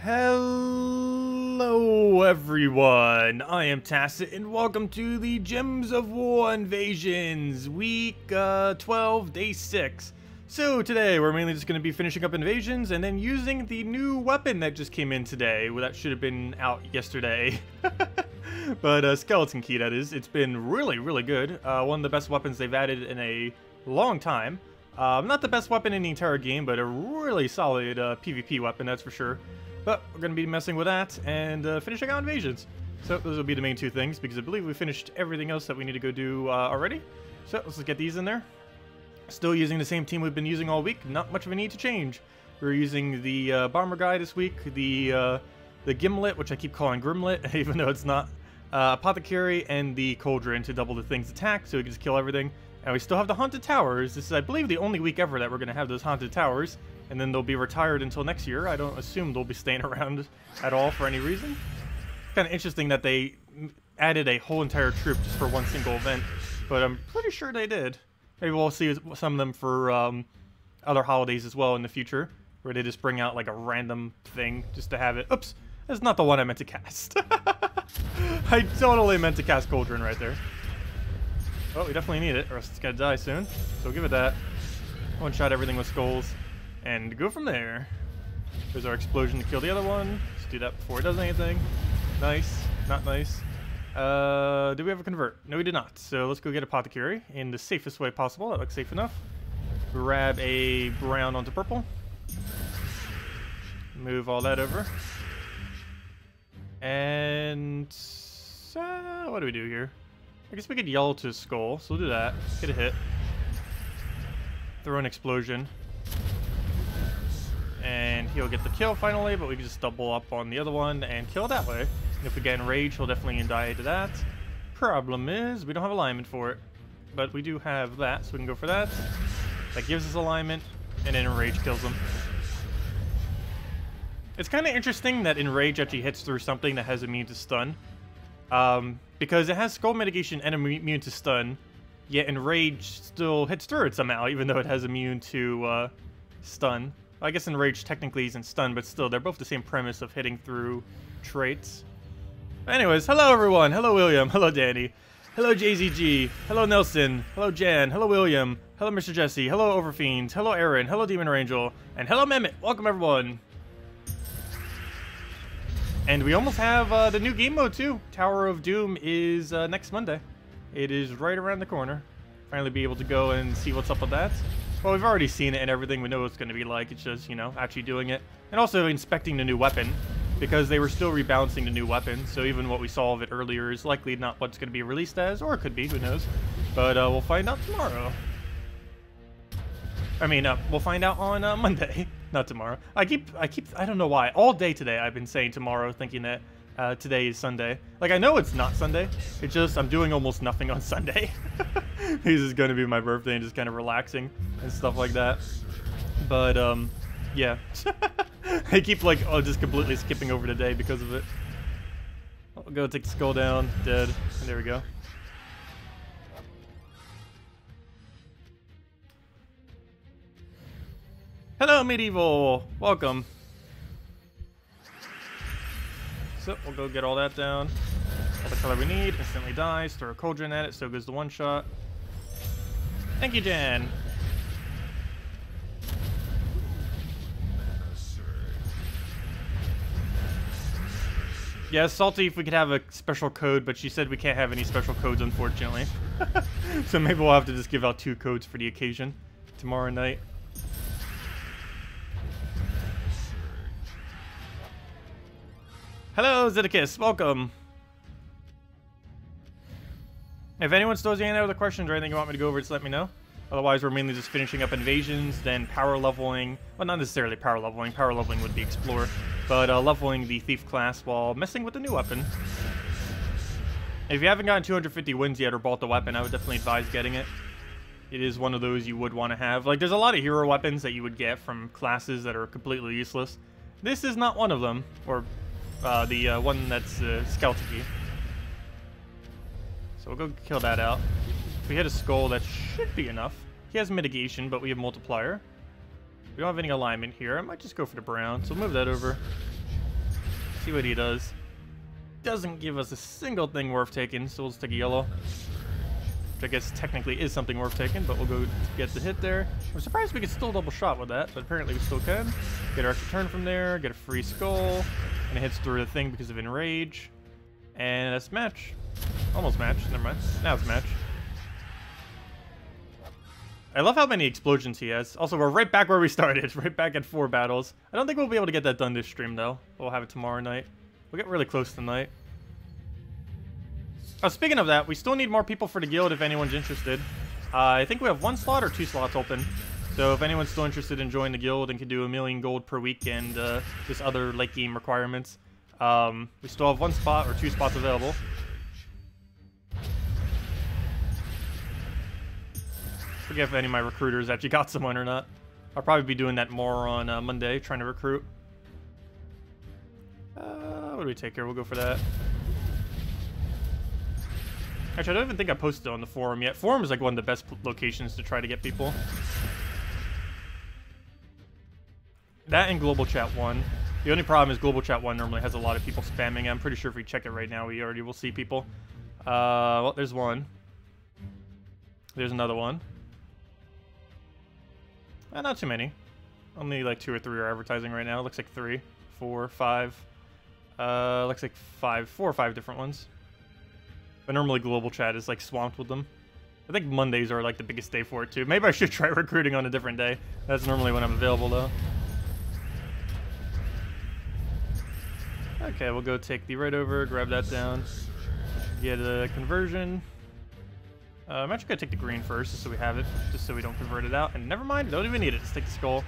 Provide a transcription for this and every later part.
Hello everyone, I am Tacet and welcome to the Gems of War Invasions, week 12, day 6. So today we're mainly just going to be finishing up invasions and then using the new weapon that just came in today. Well, that should have been out yesterday. But Skeleton Key, that is. It's been really good. One of the best weapons they've added in a long time. Not the best weapon in the entire game, but a really solid PvP weapon, that's for sure. But we're going to be messing with that and finishing out invasions. So those will be the main two things, because I believe we finished everything else that we need to go do already. So let's just get these in there. Still using the same team we've been using all week. Not much of a need to change. We're using the Bomber Guy this week, the Gimlet, which I keep calling Grimlet, even though it's not, Apothecary, and the Cauldron to double the thing's attack, so we can just kill everything. And we still have the Haunted Towers. This is, I believe, the only week ever that we're going to have those Haunted Towers. And then they'll be retired until next year. I don't assume they'll be staying around at all for any reason. Kind of interesting that they added a whole entire troop just for one single event. But I'm pretty sure they did. Maybe we'll see some of them for other holidays as well in the future. Where they just bring out like a random thing just to have it. Oops! That's not the one I meant to cast. I totally meant to cast Cauldron right there. Oh, we definitely need it, or else it's gonna die soon. So give it that. One shot everything with skulls. And go from there. There's our explosion to kill the other one. Let's do that before it does anything. Nice. Not nice. Do we have a convert? No, we did not. So let's go get Apothecary in the safest way possible. That looks safe enough. Grab a brown onto purple. Move all that over. And... what do we do here? I guess we could yell to skull, so we'll do that. Get a hit. Throw an explosion. And he'll get the kill finally, but we can just double up on the other one and kill that way. And if we get enraged, he'll definitely die to that. Problem is, we don't have alignment for it. But we do have that, so we can go for that. That gives us alignment, and then enrage kills him. It's kind of interesting that enrage actually hits through something that has immune to stun. Because it has skull mitigation and immune to stun, yet enrage still hits through it somehow, even though it has immune to stun. I guess enrage technically isn't stun, but still, they're both the same premise of hitting through traits. Anyways, hello everyone. Hello William. Hello Danny. Hello JZG. Hello Nelson. Hello Jan. Hello William. Hello Mr. Jesse. Hello Overfiend. Hello Aaron. Hello Demon Rangel. And hello Mehmet. Welcome everyone. And we almost have the new game mode too. Tower of Doom is next Monday. It is right around the corner. Finally be able to go and see what's up with that. Well, we've already seen it and everything. We know what it's going to be like. It's just, you know, actually doing it. And also inspecting the new weapon. Because they were still rebalancing the new weapon. So even what we saw of it earlier is likely not what's going to be released as. Or it could be. Who knows. But we'll find out tomorrow. I mean, we'll find out on Monday. Not tomorrow. I don't know why. All day today I've been saying tomorrow, thinking that today is Sunday. Like, I know it's not Sunday. It's just I'm doing almost nothing on Sunday. This is going to be my birthday and just kind of relaxing and stuff like that. But, yeah. I keep, like, just completely skipping over the day because of it. I'll go take the skull down. Dead. And there we go. Hello, Medieval! Welcome. So, we'll go get all that down. All the color we need. Instantly dies. Throw a Cauldron at it, so goes the one shot. Thank you, Jan! Yeah, Salty, if we could have a special code, but she said we can't have any special codes, unfortunately. So maybe we'll have to just give out 2 codes for the occasion tomorrow night. Hello, Zeddicus, welcome. If anyone still has any other questions or anything you want me to go over, just let me know. Otherwise, we're mainly just finishing up invasions, then power leveling. Well, not necessarily power leveling. Power leveling would be Explorer. But leveling the Thief class while messing with the new weapon. If you haven't gotten 250 wins yet or bought the weapon, I would definitely advise getting it. It is one of those you would want to have. Like, there's a lot of hero weapons that you would get from classes that are completely useless. This is not one of them. Or... the one that's Skeleton Key. So we'll go kill that out. If we hit a skull, that should be enough. He has mitigation, but we have multiplier. We don't have any alignment here. I might just go for the brown, so move that over. See what he does. Doesn't give us a single thing worth taking, so we'll just take a yellow. Which I guess technically is something worth taking, but we'll go get the hit there. I'm surprised we could still double shot with that, but apparently we still can. Get our extra turn from there, get a free skull, and it hits through the thing because of enrage. And that's match. Almost match, never mind. Now it's match. I love how many explosions he has. Also, we're right back where we started, right back at 4 battles. I don't think we'll be able to get that done this stream, though. We'll have it tomorrow night. We'll get really close tonight. Oh, speaking of that, we still need more people for the guild if anyone's interested. I think we have 1 slot or 2 slots open. So if anyone's still interested in joining the guild and can do 1,000,000 gold per week and just other late game requirements, we still have 1 spot or 2 spots available. Forget if any of my recruiters actually got someone or not. I'll probably be doing that more on Monday, trying to recruit. What do we take here? We'll go for that. Actually, I don't even think I posted it on the forum yet. Forum is like one of the best locations to try to get people. That and Global Chat 1. The only problem is Global Chat 1 normally has a lot of people spamming it. I'm pretty sure if we check it right now, we already will see people. Well, there's one. There's another one. Not too many. Only like 2 or 3 are advertising right now. Looks like 3, 4, 5. Looks like 4 or 5 different ones. But normally Global Chat is like swamped with them. I think Mondays are like the biggest day for it too. Maybe I should try recruiting on a different day. That's normally when I'm available though. Okay, we'll go take the right over, grab that down. Get a conversion. I'm actually gonna take the green first, just so we have it, just so we don't convert it out. And never mind, don't even need it. Just take the skull.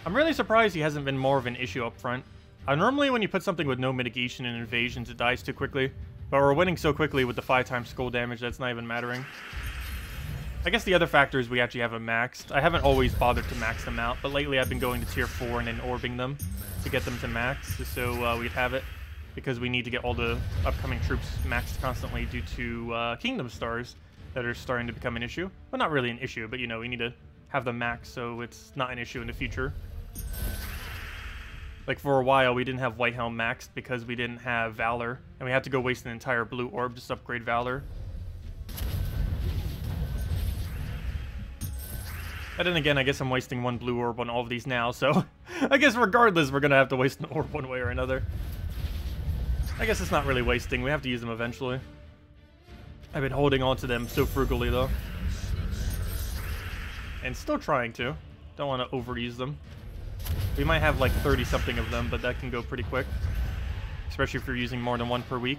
I'm really surprised he hasn't been more of an issue up front. Normally, when you put something with no mitigation and invasions, it dies too quickly. But we're winning so quickly with the 5x skull damage that's not even mattering. I guess the other factor is we actually have them maxed. I haven't always bothered to max them out, but lately I've been going to tier 4 and then orbing them to get them to max, just so we'd have it. Because we need to get all the upcoming troops maxed constantly due to Kingdom Stars that are starting to become an issue. Well, not really an issue, but you know, we need to have them maxed so it's not an issue in the future. Like for a while, we didn't have White Helm maxed because we didn't have Valor, and we had to go waste an entire blue orb just to upgrade Valor. And then again, I guess I'm wasting 1 blue orb on all of these now, so I guess regardless, we're gonna have to waste an orb one way or another. I guess it's not really wasting, we have to use them eventually. I've been holding on to them so frugally though. And still trying to. Don't want to overuse them. We might have like 30 something of them, but that can go pretty quick. Especially if you're using more than 1 per week.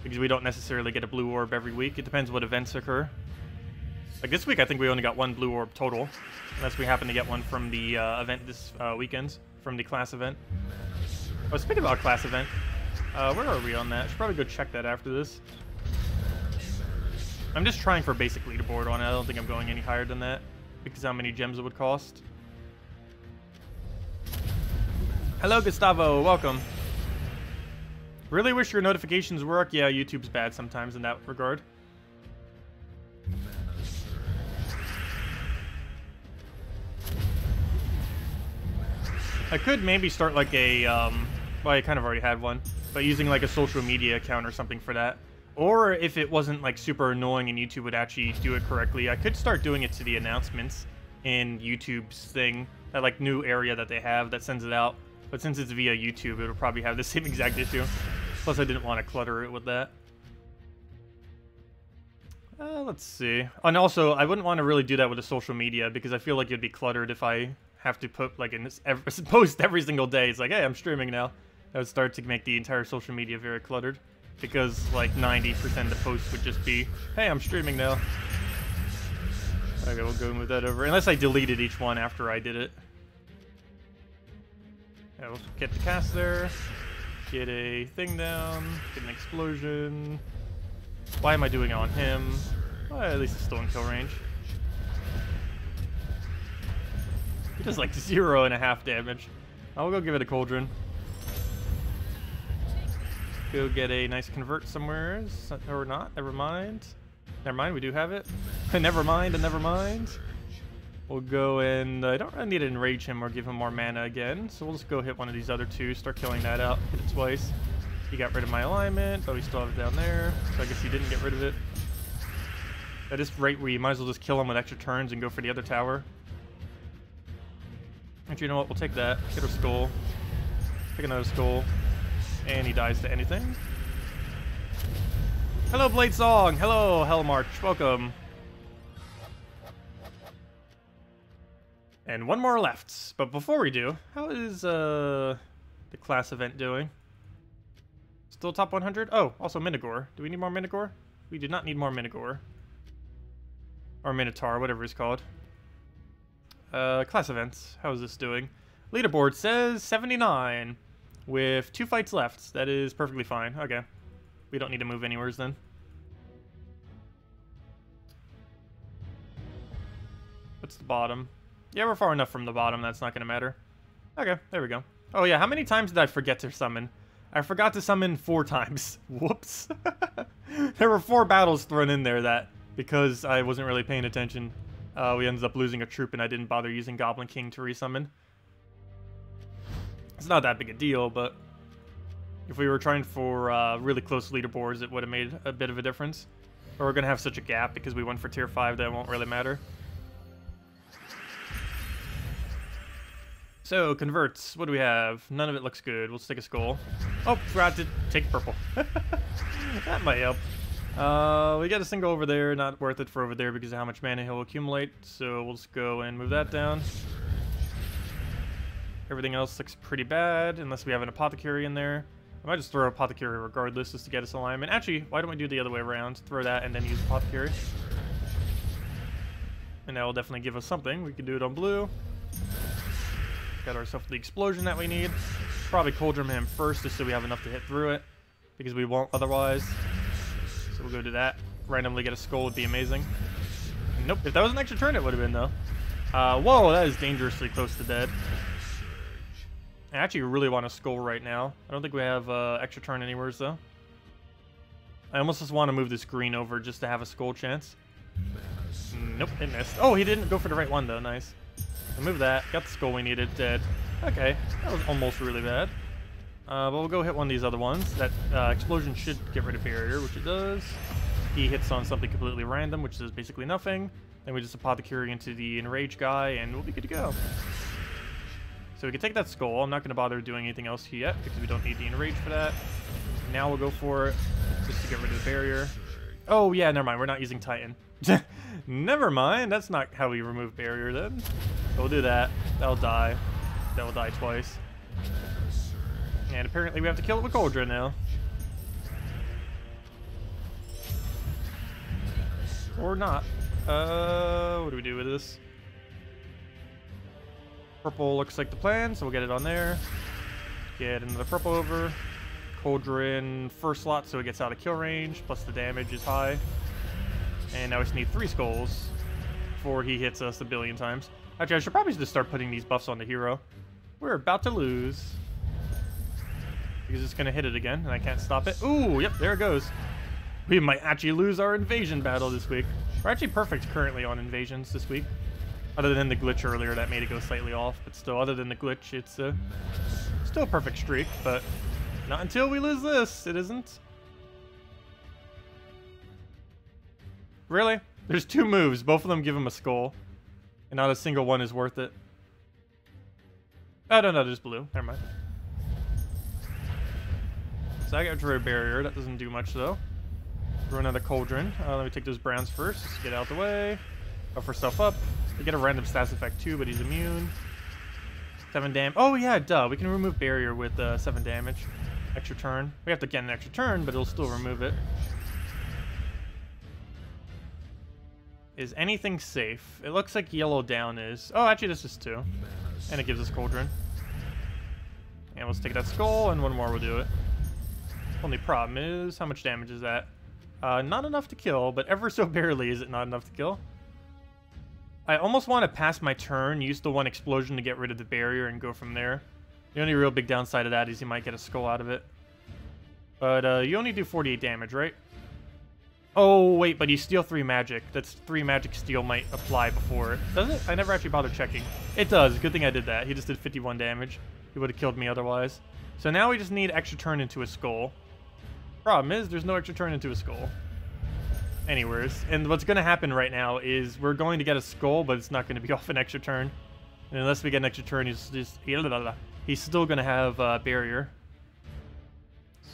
Because we don't necessarily get a blue orb every week. It depends what events occur. Like this week, I think we only got 1 blue orb total. Unless we happen to get one from the event this weekend. From the class event. Oh, speaking about class event. Where are we on that? Should probably go check that after this. I'm just trying for basic leaderboard on it. I don't think I'm going any higher than that. Because how many gems it would cost. Hello, Gustavo. Welcome. Really wish your notifications work. Yeah, YouTube's bad sometimes in that regard. I could maybe start like a, well, I kind of already had one, but using like a social media account or something for that. Or if it wasn't like super annoying and YouTube would actually do it correctly, I could start doing it to the announcements in YouTube's thing, that like new area that they have that sends it out. But since it's via YouTube, it'll probably have the same exact issue. Plus, I didn't want to clutter it with that. Let's see. And also, I wouldn't want to really do that with the social media because I feel like it'd be cluttered if I have to put like in this post every single day. It's like, hey, I'm streaming now. That would start to make the entire social media very cluttered because like 90% of the posts would just be, hey, I'm streaming now. Okay, we'll go move that over. Unless I deleted each one after I did it. Yeah, we'll get the cast there. Get a thing down. Get an explosion. Why am I doing it on him? Well, at least it's still in kill range. He does like 0.5 damage. I'll go give it a cauldron. Go get a nice convert somewhere. Or not. Never mind. Never mind, we do have it. Never mind and never mind. We'll go and I don't really need to enrage him or give him more mana again, so we'll just go hit one of these other two, start killing that out, hit it twice. He got rid of my alignment, but we still have it down there, so I guess he didn't get rid of it. At this rate, we might as well just kill him with extra turns and go for the other tower. Actually, you know what? We'll take that. Get our skull. Take another skull. And he dies to anything. Hello, Blade Song. Hello, Hell March. Welcome. And one more left. But before we do, how is the class event doing? Still top 100? Oh, also Minigore. Do we need more Minigore? We do not need more Minigore. Or Minotaur, whatever it's called. Class events. How is this doing? Leaderboard says 79 with 2 fights left. That is perfectly fine. Okay. We don't need to move anywhere then. What's the bottom? Yeah, we're far enough from the bottom. That's not going to matter. Okay, there we go. Oh yeah, how many times did I forget to summon? I forgot to summon 4 times. Whoops. There were 4 battles thrown in there that, because I wasn't really paying attention, we ended up losing a troop and I didn't bother using Goblin King to resummon. It's not that big a deal, but if we were trying for really close leaderboards, it would have made a bit of a difference. But we're going to have such a gap because we went for tier 5 that it won't really matter. So, converts. What do we have? None of it looks good. We'll stick a skull. Oh, forgot to take purple. That might help. We got a single over there. Not worth it for over there because of how much mana he'll accumulate. So, we'll just go and move that down. Everything else looks pretty bad, unless we have an Apothecary in there. I might just throw Apothecary regardless, just to get us alignment. Actually, why don't we do the other way around? Throw that and then use Apothecary. And that will definitely give us something. We can do it on blue. Got ourselves the explosion that we need. Probably Cauldron him first, just so we have enough to hit through it, because we won't otherwise. So we'll go do that. Randomly get a skull would be amazing. Nope, if that was an extra turn, it would have been, though. Whoa, that is dangerously close to dead. I actually really want a skull right now. I don't think we have extra turn anywhere, though. I almost just want to move this green over just to have a skull chance. Nope, it missed. Oh, he didn't go for the right one, though. Nice. Move that. Got the skull we needed. Dead. Okay. That was almost really bad. But we'll go hit one of these other ones. That explosion should get rid of barrier, which it does. He hits on something completely random, which is basically nothing. Then we just Apothecary into the enraged guy, and we'll be good to go. So we can take that skull. I'm not going to bother doing anything else yet, because we don't need the enrage for that. Now we'll go for it, just to get rid of the barrier. Oh, yeah, never mind. We're not using Titan. Never mind. That's not how we remove barrier, then. We'll do that. That'll die. That will die twice. And apparently we have to kill it with Cauldron now. Or not. What do we do with this? Purple looks like the plan, so we'll get it on there. Get another purple over. Cauldron first slot so it gets out of kill range, plus the damage is high. And now we just need 3 skulls before he hits us a billion times. Actually, I should probably just start putting these buffs on the hero. We're about to lose. Because it's going to hit it again, and I can't stop it. Ooh, yep, there it goes. We might actually lose our invasion battle this week. We're actually perfect currently on invasions this week. Other than the glitch earlier that made it go slightly off. But still, other than the glitch, it's still a perfect streak. But not until we lose this, it isn't. Really? There's 2 moves. Both of them give him a skull. And not a single one is worth it. Oh, no, there's blue. Never mind. So I got to barrier. That doesn't do much, though. Throw another Cauldron. Let me take those browns first. Just get out the way. Buffer stuff up. We get a random stats effect, too, but he's immune. 7 damage. Oh, yeah, duh. We can remove barrier with 7 damage. Extra turn. We have to get an extra turn, but it'll still remove it. Is anything safe? It looks like yellow down is. Oh, actually, this is 2. And it gives us Cauldron. And let's take that skull, and 1 more will do it. Only problem is, how much damage is that? Not enough to kill, but ever so barely is it not enough to kill. I almost want to pass my turn, use the 1 explosion to get rid of the barrier, and go from there. The only real big downside of that is you might get a skull out of it. But you only do 48 damage, right? Oh, wait, but you steal 3 magic. That's 3 magic steal might apply before. Does it? I never actually bothered checking. It does. Good thing I did that. He just did 51 damage. He would have killed me otherwise. So now we just need extra turn into a skull. Problem is, there's no extra turn into a skull. Anyways, and what's going to happen right now is we're going to get a skull, but it's not going to be off an extra turn. And unless we get an extra turn, he's still going to have barrier.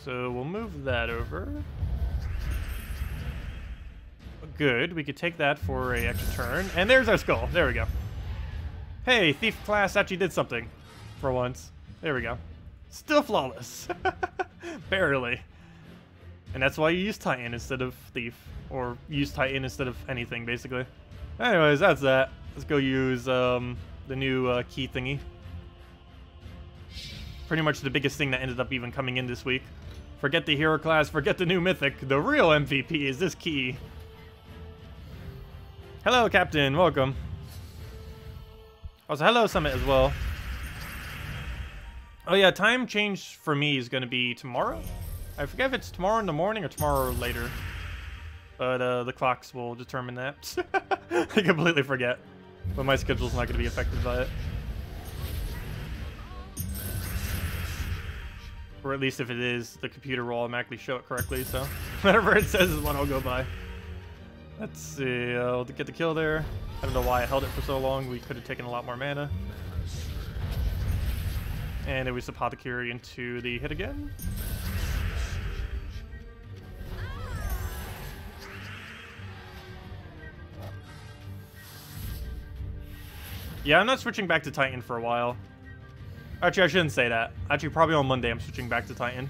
So we'll move that over. Good, we could take that for a extra turn. And there's our skull. There we go. Hey, thief class actually did something. For once. There we go. Still flawless. Barely. And that's why you use Titan instead of thief. Or use Titan instead of anything, basically. Anyways, that's that. Let's go use the new key thingy. Pretty much the biggest thing that ended up even coming in this week. Forget the hero class, forget the new mythic. The real MVP is this key. Hello, Captain. Welcome. Also, hello, Summit, as well. Oh, yeah, time change for me is going to be tomorrow. I forget if it's tomorrow in the morning or tomorrow later. But the clocks will determine that. I completely forget. But my schedule's not going to be affected by it. Or at least if it is, the computer will automatically show it correctly. So whatever it says is what I'll go by. Let's see, I'll get the kill there. I don't know why I held it for so long. We could have taken a lot more mana. And it was Apothecary into the hit again. Yeah, I'm not switching back to Titan for a while. Actually, I shouldn't say that. Actually, probably on Monday I'm switching back to Titan.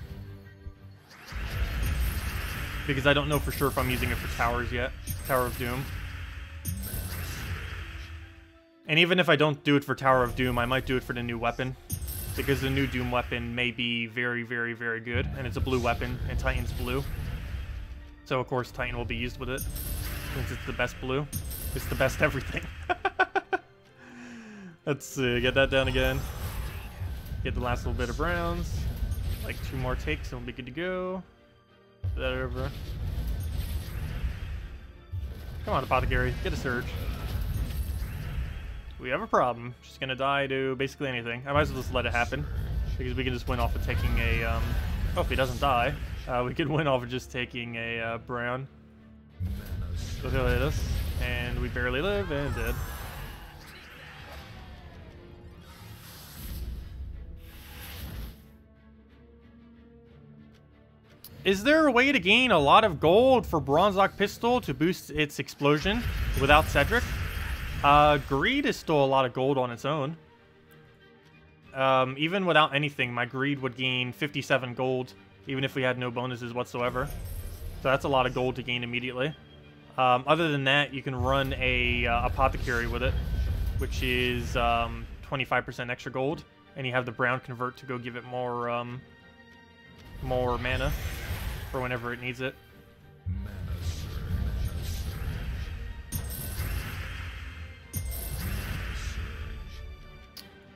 Because I don't know for sure if I'm using it for towers yet. Tower of Doom. And even if I don't do it for Tower of Doom, I might do it for the new weapon. Because the new Doom weapon may be very, very, very good. And it's a blue weapon, and Titan's blue. So, of course, Titan will be used with it. Since it's the best blue. It's the best everything. Let's see, get that down again. Get the last little bit of browns. Like 2 more takes and we'll be good to go. Put that over. Come on, Apothecary, get a surge. We have a problem. She's gonna die to basically anything. I might as well just let it happen. Because we can just win off of taking a, oh, if he doesn't die, we can win off of just taking a, brown. So he'll hit us. And we barely live and dead. Is there a way to gain a lot of gold for Bronze Lock Pistol to boost its explosion without Cedric? Greed is still a lot of gold on its own. Even without anything, my Greed would gain 57 gold, even if we had no bonuses whatsoever. So that's a lot of gold to gain immediately. Other than that, you can run a Apothecary with it, which is 25% extra gold, and you have the brown convert to go give it more more mana for whenever it needs it.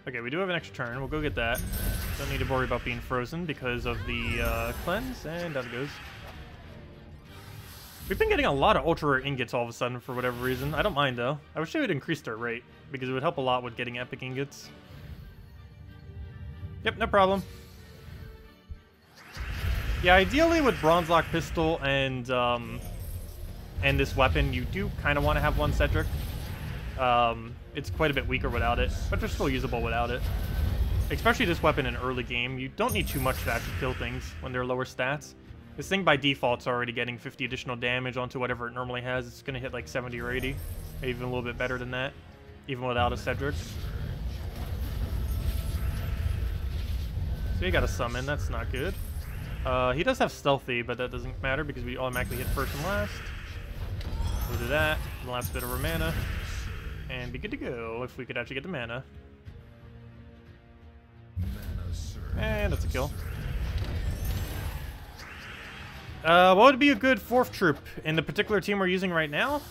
Okay, we do have an extra turn. We'll go get that. Don't need to worry about being frozen because of the cleanse, and down it goes. We've been getting a lot of ultra rare ingots all of a sudden for whatever reason. I don't mind though. I wish they would increase their rate because it would help a lot with getting epic ingots. Yep, no problem. Yeah, ideally with Bronze Lock Pistol and this weapon, you do kind of want to have one Cedric. It's quite a bit weaker without it, but they're still usable without it. Especially this weapon in early game, you don't need too much to actually kill things when they're lower stats. This thing by default's already getting 50 additional damage onto whatever it normally has. It's going to hit like 70 or 80, maybe even a little bit better than that, even without a Cedric. So you got a summon, that's not good. He does have stealthy, but that doesn't matter because we automatically hit first and last. We'll do that, the last bit of our mana, and be good to go if we could actually get the mana. And that's a kill. What would be a good 4th troop in the particular team we're using right now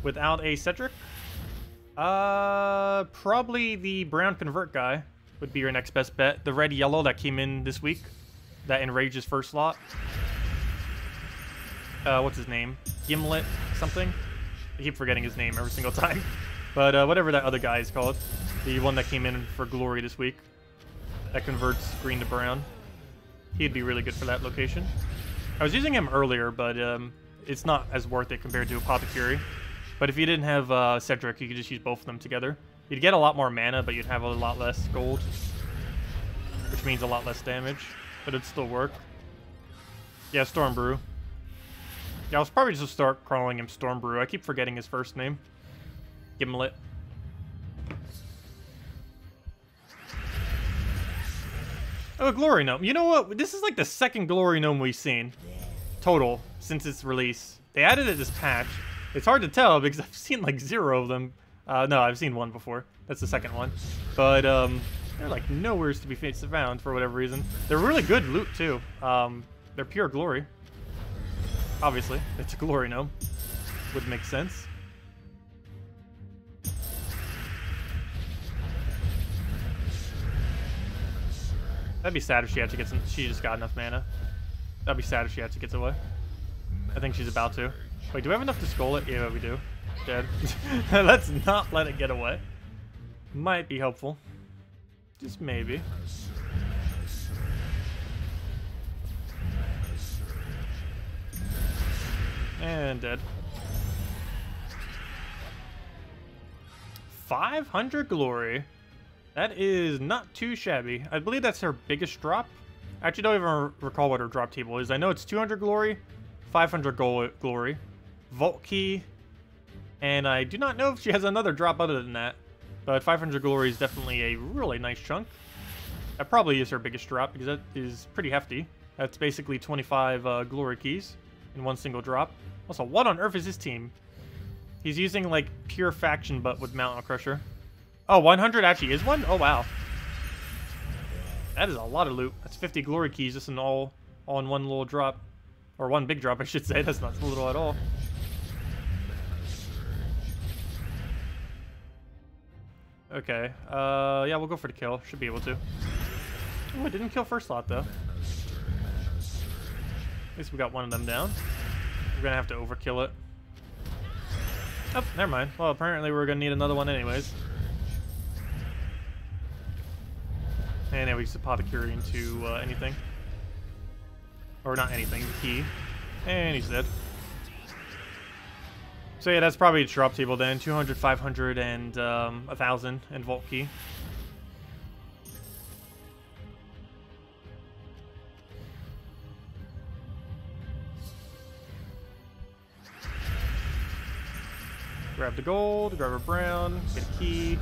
without a Cedric? Probably the brown convert guy would be your next best bet. The red-yellow that came in this week. That enrages first slot. What's his name? Gimlet something. I keep forgetting his name every single time. But whatever that other guy is called. The one that came in for Glory this week. That converts green to brown. He'd be really good for that location. I was using him earlier, but it's not as worth it compared to Apothecary. But if you didn't have Cedric, you could just use both of them together. You'd get a lot more mana, but you'd have a lot less gold. Which means a lot less damage. But it'd still work. Yeah, Stormbrew. Yeah, I was probably just start calling him Stormbrew. I keep forgetting his first name. Gimlet. Oh, Glory Gnome. You know what? This is like the second Glory Gnome we've seen. Total. Since its release. They added it this patch. It's hard to tell because I've seen like 0 of them. No, I've seen 1 before. That's the second one. But, they're like nowhere to be found for whatever reason. They're really good loot too. They're pure glory. Obviously, it's a Glory Gnome. Would make sense. That'd be sad if she actually gets. She just got enough mana. That'd be sad if she actually gets away. I think she's about to. Wait, do we have enough to skull it? Yeah, we do. Dead. Let's not let it get away. Might be helpful. Just maybe. And dead. 500 glory. That is not too shabby. I believe that's her biggest drop. I actually don't even recall what her drop table is. I know it's 200 glory, 500 glory, vault key, and I do not know if she has another drop other than that. But 500 glory is definitely a really nice chunk. That probably is her biggest drop because that is pretty hefty. That's basically 25 glory keys in one single drop. Also, what on earth is his team? He's using like pure faction but with Mountain Crusher. Oh, 100 actually is one? Oh, wow. That is a lot of loot. That's 50 glory keys just in all in one little drop. Or one big drop, I should say. That's not little at all. Okay. Yeah, we'll go for the kill. Should be able to. Oh, it didn't kill first slot, though. At least we got one of them down. We're gonna have to overkill it. Oh, never mind. Well, apparently we're gonna need another one anyways. And then we just Apothecary into anything. Or not anything, key. And he's dead. So yeah, that's probably a drop table then. 200, 500, and 1,000 and vault key. Grab the gold, grab a brown, get a key.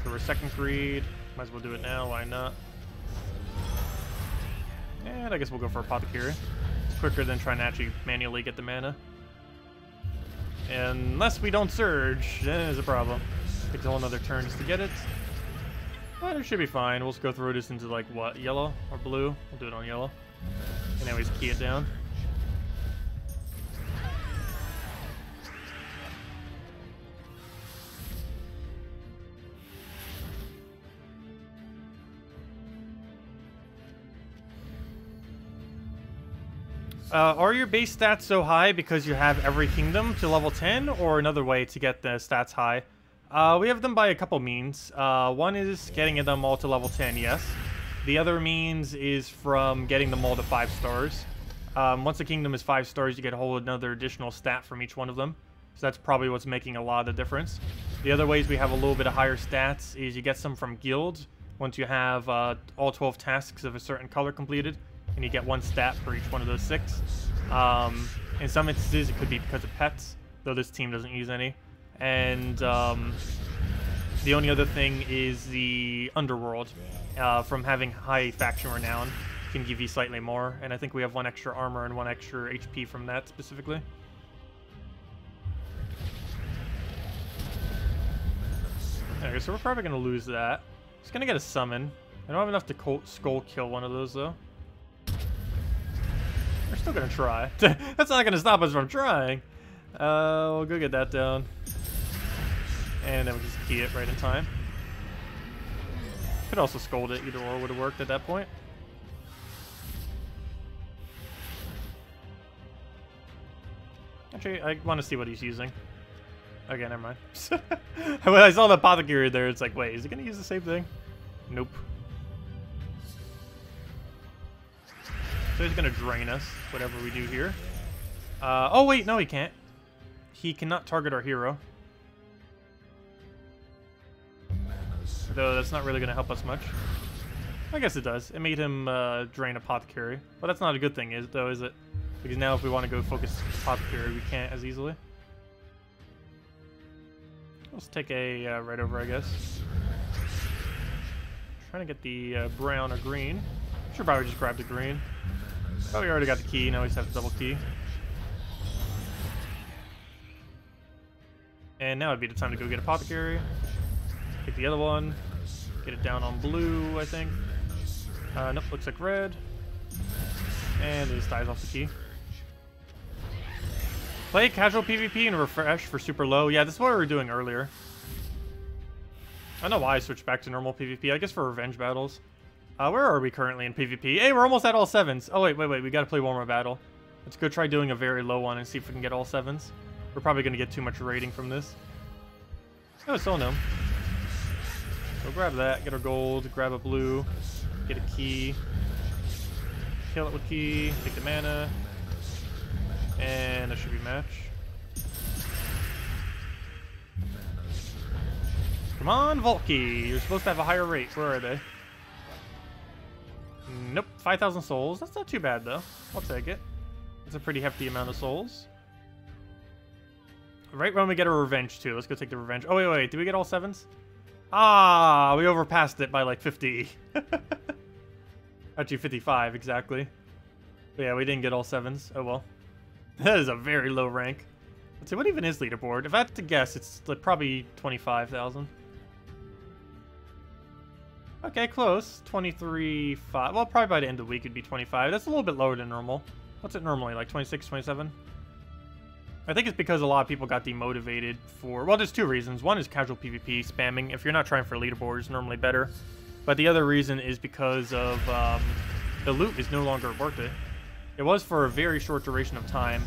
Go for a second greed. Might as well do it now, why not? And I guess we'll go for Apothecary. It's quicker than trying to actually manually get the mana. And unless we don't surge, then there's a problem. Takes a whole another turn just to get it. But it should be fine. We'll just go through this into like what, yellow or blue? We'll do it on yellow. And then we just key it down. Are your base stats so high because you have every kingdom to level 10, or another way to get the stats high? We have them by a couple means. One is getting them all to level 10, yes. The other means is from getting them all to 5 stars. Once a kingdom is 5 stars, you get a whole another additional stat from each one of them. So that's probably what's making a lot of the difference. The other ways we have a little bit of higher stats is you get some from guilds. Once you have all 12 tasks of a certain color completed, and you get 1 stat for each one of those 6. In some instances, it could be because of pets, though this team doesn't use any. And the only other thing is the Underworld. From having high faction renown, can give you slightly more. And I think we have 1 extra armor and 1 extra HP from that specifically. Okay, so we're probably going to lose that. Just going to get a summon. I don't have enough to skull kill one of those, though. We're still gonna try. That's not gonna stop us from trying. We'll go get that down. And then we just key it right in time. Could also scold it, either or would have worked at that point. Actually, I want to see what he's using. Okay, never mind. When I saw the apothecary there, it's like, wait, is he going to use the same thing? Nope. So he's going to drain us, whatever we do here. Oh, wait, no, he can't. He cannot target our hero. Though that's not really going to help us much. I guess it does. It made him drain Apothecary. But that's not a good thing, is it? Because now if we want to go focus Apothecary, we can't as easily. Let's take a right over, I guess. Trying to get the brown or green. Should probably just grab the green. Oh, we already got the key. Now we just have the double key. And now would be the time to go get Apothecary. Take the other one. Get it down on blue, I think. Nope, looks like red. And it just dies off the key. Play casual PvP and refresh for super low. Yeah, this is what we were doing earlier. I don't know why I switched back to normal PvP. I guess for revenge battles. Where are we currently in PvP? Hey, we're almost at all 7s. Oh, wait. We gotta play one more battle. Let's go try doing a very low one and see if we can get all 7s. We're probably gonna get too much rating from this. Oh, still no. So grab that, get our gold, grab a blue, get a key, kill it with key, take the mana, and that should be match. Come on, Volky, you're supposed to have a higher rate. Where are they? Nope, 5,000 souls. That's not too bad, though. I'll take it. That's a pretty hefty amount of souls. Right when we get a revenge, too. Let's go take the revenge. Oh, wait. Did we get all 7s? Ah, we overpassed it by like 50. Actually, 55, exactly. But yeah, we didn't get all 7s. Oh, well. That is a very low rank. Let's see, what even is leaderboard? If I had to guess, it's like probably 25,000. Okay, close. 23.5. Well, probably by the end of the week it'd be 25. That's a little bit lower than normal. What's it normally? Like 26, 27? I think it's because a lot of people got demotivated for... Well, there's two reasons. One is casual PvP spamming. If you're not trying for leaderboard, it's normally better. But the other reason is because of the loot is no longer worth it. It was for a very short duration of time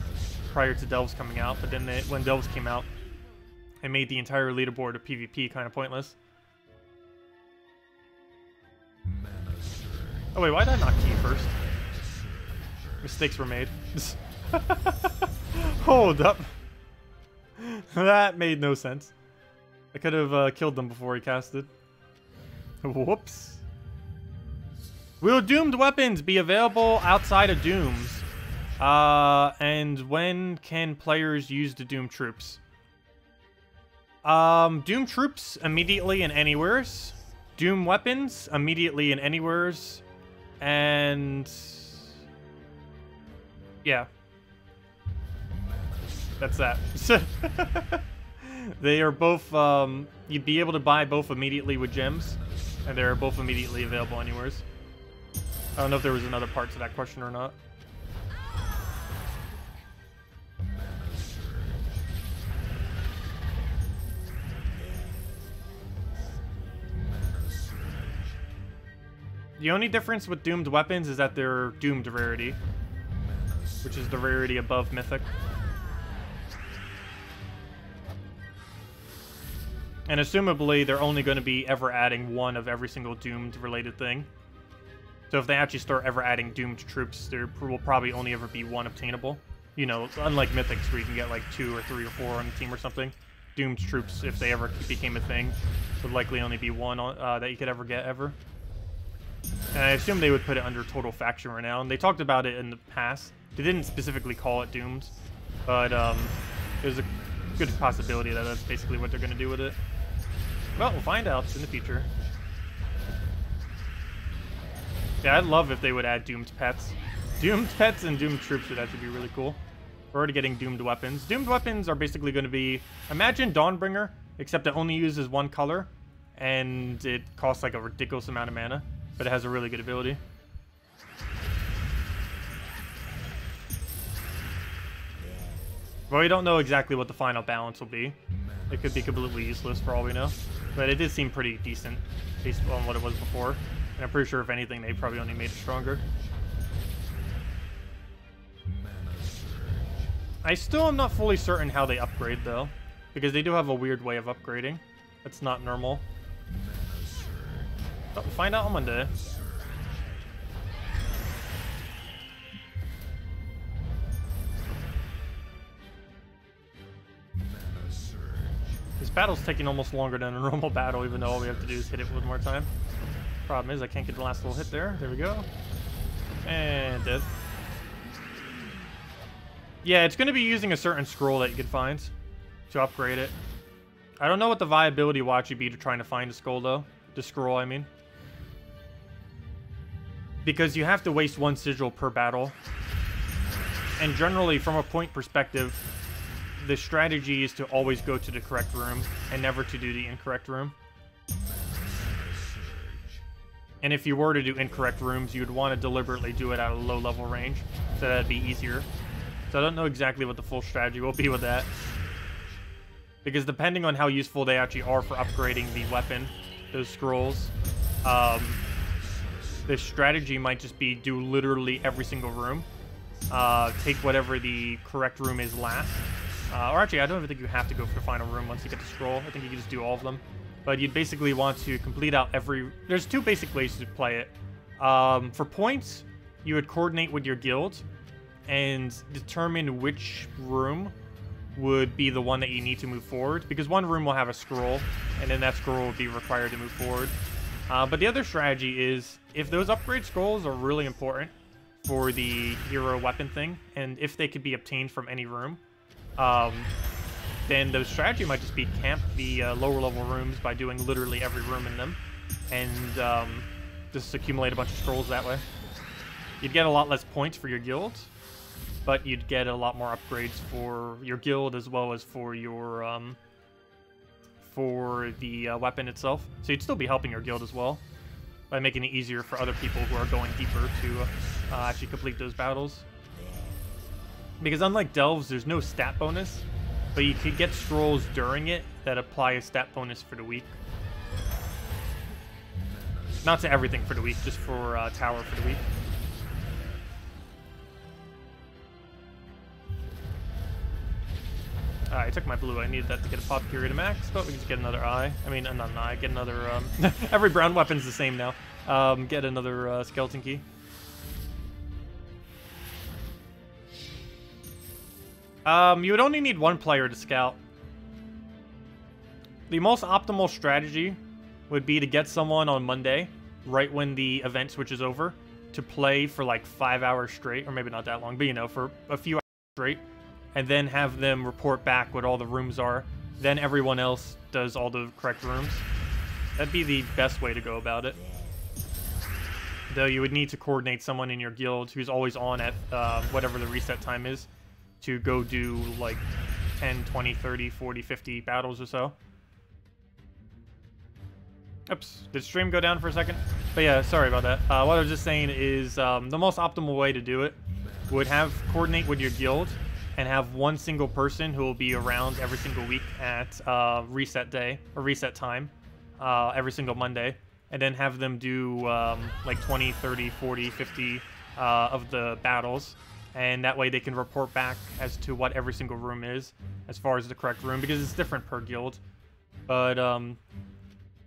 prior to Delves coming out. But then when Delves came out, it made the entire leaderboard of PvP kind of pointless. Oh wait, why did I not key first? Mistakes were made. Hold up. That made no sense. I could have killed them before he casted. Whoops. Will doomed weapons be available outside of dooms? And when can players use the doomed troops? Doom troops immediately and anywheres. Doom weapons immediately and anywheres. And yeah. That's that. They are both, you'd be able to buy both immediately with gems, and they're both immediately available anywheres. I don't know if there was another part to that question or not. The only difference with doomed weapons is that they're doomed rarity, which is the rarity above mythic. And assumably, they're only going to be ever adding one of every single doomed related thing. So if they actually start ever adding doomed troops, there will probably only ever be one obtainable. You know, unlike mythics where you can get like 2 or 3 or 4 on the team or something. Doomed troops, if they ever became a thing, would likely only be one that you could ever get ever. And I assume they would put it under total faction renown. They talked about it in the past. They didn't specifically call it doomed, but there's a good possibility that that's basically what they're going to do with it. Well, we'll find out in the future. Yeah, I'd love if they would add doomed pets. Doomed pets and doomed troops would actually be really cool. We're already getting doomed weapons. Doomed weapons are basically going to be... Imagine Dawnbringer, except it only uses one color, and it costs like a ridiculous amount of mana, but it has a really good ability. Well, we don't know exactly what the final balance will be. It could be completely useless for all we know. But it did seem pretty decent based on what it was before. And I'm pretty sure if anything, they probably only made it stronger. I still am not fully certain how they upgrade, though. Because they do have a weird way of upgrading. It's not normal. Oh, find out on Monday. This battle's taking almost longer than a normal battle, even though all we have to do is hit it one more time. Problem is, I can't get the last little hit there. There we go. And dead. Yeah, it's going to be using a certain scroll that you can find to upgrade it. I don't know what the viability will actually be to trying to find a scroll, though. The scroll, I mean. Because you have to waste one sigil per battle. And generally, from a point perspective, the strategy is to always go to the correct room and never to do the incorrect room. And if you were to do incorrect rooms, you would want to deliberately do it at a low level range, so that'd be easier. So I don't know exactly what the full strategy will be with that. Because depending on how useful they actually are for upgrading the weapon, those scrolls, the strategy might just be do literally every single room. Take whatever the correct room is last. Or actually, I don't even think you have to go for the final room once you get the scroll. I think you can just do all of them. But you'd basically want to complete out every... There's two basic ways to play it. For points, you would coordinate with your guild and determine which room would be the one that you need to move forward. Because one room will have a scroll, and then that scroll will be required to move forward. But the other strategy is, if those upgrade scrolls are really important for the hero weapon thing, and if they could be obtained from any room, then the strategy might just be camp the lower level rooms by doing literally every room in them, and just accumulate a bunch of scrolls that way. You'd get a lot less points for your guild, but you'd get a lot more upgrades for your guild as well as for your weapon itself. So you'd still be helping your guild as well by making it easier for other people who are going deeper to actually complete those battles. Because unlike Delves, there's no stat bonus, but you could get scrolls during it that apply a stat bonus for the week. Not to everything for the week, just for Tower for the week. I took my blue. I needed that to get a pop period of max, but we can just get another eye. I mean, not an eye, get another... every brown weapon's the same now. Get another skeleton key. You would only need one player to scout. The most optimal strategy would be to get someone on Monday, right when the event switches over, to play for like 5 hours straight, or maybe not that long, but you know, for a few hours straight, and then have them report back what all the rooms are. Then everyone else does all the correct rooms. That'd be the best way to go about it. Though you would need to coordinate someone in your guild who's always on at whatever the reset time is, to go do like 10, 20, 30, 40, 50 battles or so. Oops, did stream go down for a second? But yeah, sorry about that. What I was just saying is the most optimal way to do it would have coordinate with your guild and have one single person who will be around every single week at reset day or reset time every single Monday, and then have them do like 20, 30, 40, 50 of the battles. And that way they can report back as to what every single room is, as far as the correct room, because it's different per guild. But,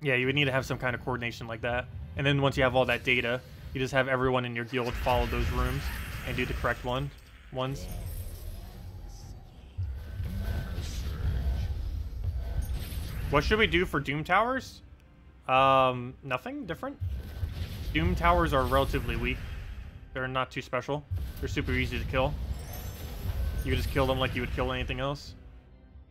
yeah, you would need to have some kind of coordination like that. And then once you have all that data, you just have everyone in your guild follow those rooms and do the correct ones. What should we do for Doom Towers? Nothing different. Doom Towers are relatively weak. They're not too special. They're super easy to kill. You would just kill them like you would kill anything else.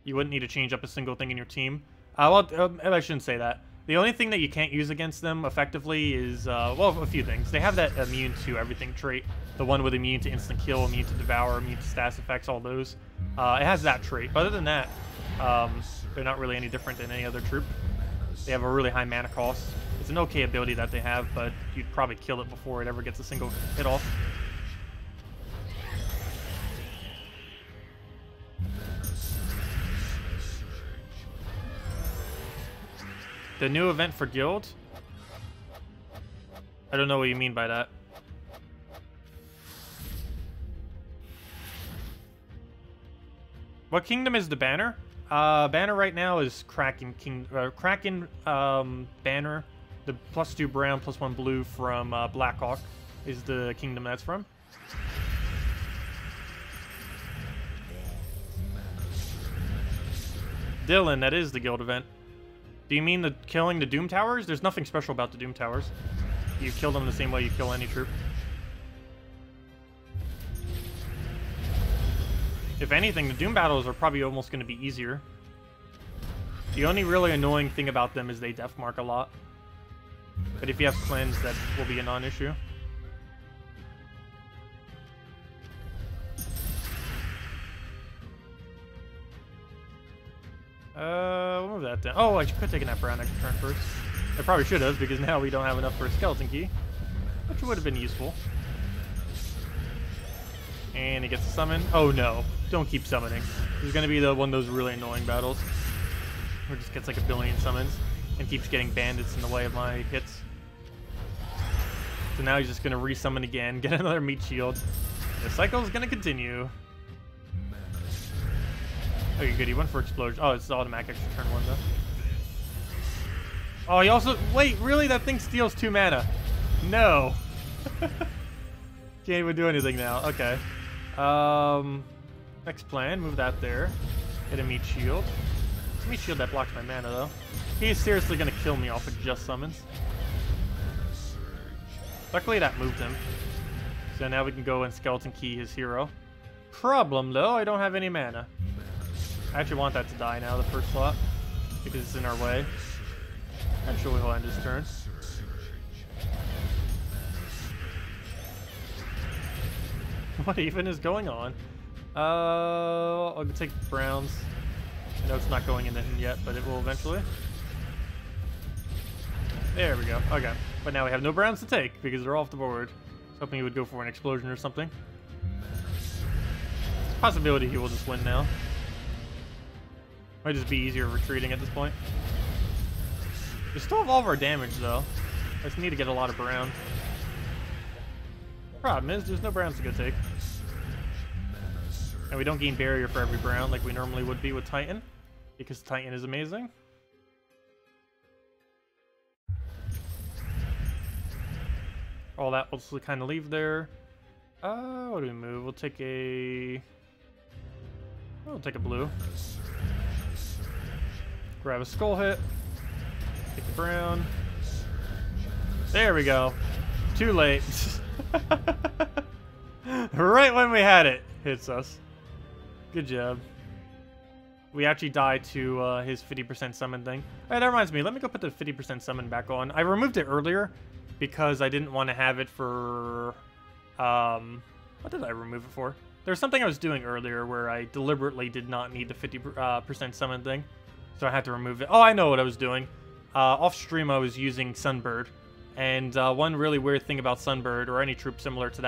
You wouldn't need to change up a single thing in your team. Well, I shouldn't say that. The only thing that you can't use against them effectively is, well, a few things. They have that immune to everything trait. The one with immune to instant kill, immune to devour, immune to status effects, all those. It has that trait. But other than that, they're not really any different than any other troop. They have a really high mana cost. It's an okay ability that they have, but you'd probably kill it before it ever gets a single hit off. The new event for guild? I don't know what you mean by that. What kingdom is the banner? Banner right now is Kraken banner. The +2 brown, +1 blue from Blackhawk is the kingdom that's from. Dylan, that is the guild event. Do you mean the killing the Doom Towers? There's nothing special about the Doom Towers. You kill them the same way you kill any troop. If anything, the Doom battles are probably almost going to be easier. The only really annoying thing about them is they death mark a lot. But if you have cleanse, that will be a non-issue. We'll move that down. Oh, I could have taken that brown extra turn first. I probably should have, because now we don't have enough for a skeleton key. Which would have been useful. And he gets a summon. Oh no, don't keep summoning. This is going to be one of those really annoying battles. Where it just gets like a billion summons and keeps getting bandits in the way of my hits. So now he's just going to resummon again, get another meat shield. The cycle is going to continue. Okay, good. He went for explosion. Oh, it's automatic extra turn 1 though. Oh, he also... Wait, really? That thing steals 2 mana. No. Can't even do anything now. Okay. Next plan. Move that there. Get a meat shield. It's a meat shield that blocks my mana though. He's seriously going to kill me off of just summons. Luckily that moved him. So now we can go and skeleton key his hero. Problem though, I don't have any mana. I actually want that to die now, the first slot, because it's in our way. Eventually he'll end his turn. What even is going on? I'll take browns. I know it's not going into him yet, but it will eventually. There we go. Okay. But now we have no browns to take, because they're off the board. I was hoping he would go for an explosion or something. It's a possibility he will just win now. Might just be easier retreating at this point. We still have all of our damage though. I just need to get a lot of brown. Problem is, there's no browns to go take. And we don't gain barrier for every brown like we normally would be with Titan, because Titan is amazing. All that we'll kind of leave there. What do we move? We'll take a blue. Grab a skull hit. Take the brown. There we go. Too late. Right when we had it, hits us. Good job. We actually died to his 50% summon thing. Alright, that reminds me. Let me go put the 50% summon back on. I removed it earlier because I didn't want to have it for... what did I remove it for? There was something I was doing earlier where I deliberately did not need the 50% summon thing. So I had to remove it. Oh, I know what I was doing. Off stream, I was using Sunbird. And one really weird thing about Sunbird, or any troop similar to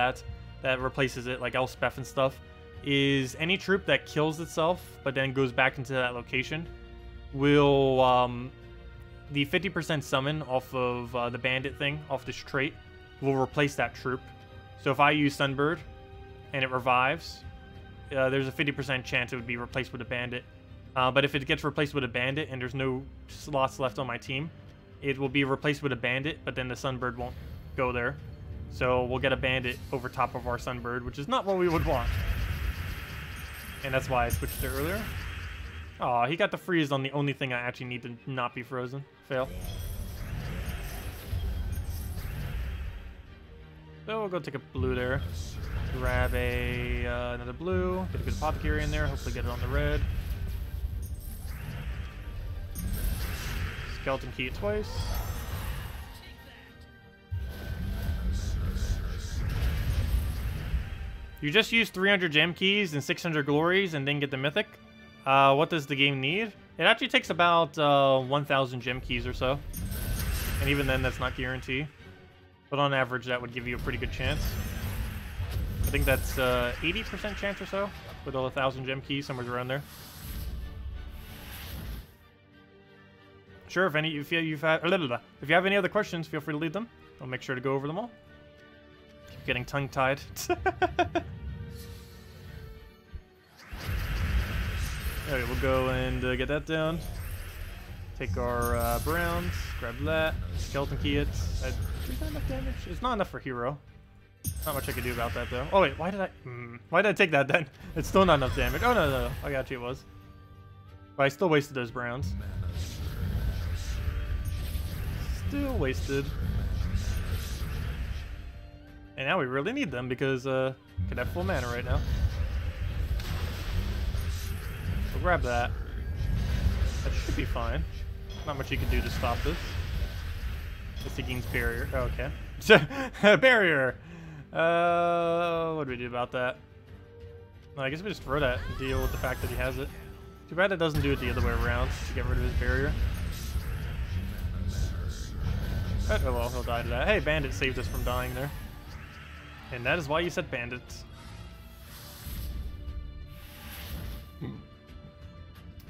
that replaces it, like Elspeth and stuff, is any troop that kills itself, but then goes back into that location, will, the 50% summon off of the bandit thing, off this trait, will replace that troop. So if I use Sunbird, and it revives, there's a 50% chance it would be replaced with a bandit. But if it gets replaced with a bandit and there's no slots left on my team, it will be replaced with a bandit, but then the Sunbird won't go there. So we'll get a bandit over top of our Sunbird, which is not what we would want. And that's why I switched it earlier. Aw, he got the freeze on the only thing I actually need to not be frozen. Fail. So we'll go take a blue there. Grab another blue. Get a good apothecary in there. Hopefully get it on the red. Skeleton key it twice. You just use 300 gem keys and 600 glories and then get the mythic. What does the game need? It actually takes about 1,000 gem keys or so. And even then, that's not guaranteed. But on average, that would give you a pretty good chance. I think that's 80% chance or so with all 1,000 gem keys, somewhere around there. Sure, if you have any other questions, feel free to leave them. I'll make sure to go over them all. Keep getting tongue-tied. Alright, we'll go and get that down. Take our browns, grab that, skeleton key it. Is that enough damage? It's not enough for hero. Not much I can do about that though. Oh wait, why did I take that then? It's still not enough damage. Oh no, I got you, it was. But I still wasted those browns. Still wasted. And now we really need them because could have full mana right now. We'll grab that. That should be fine. Not much you can do to stop this. Guess he gains barrier. Oh, okay. Barrier! What do we do about that? Well, I guess we just throw that and deal with the fact that he has it. Too bad it doesn't do it the other way around to get rid of his barrier. Oh well, he'll die to that. Hey, Bandit saved us from dying there. And that is why you said bandits.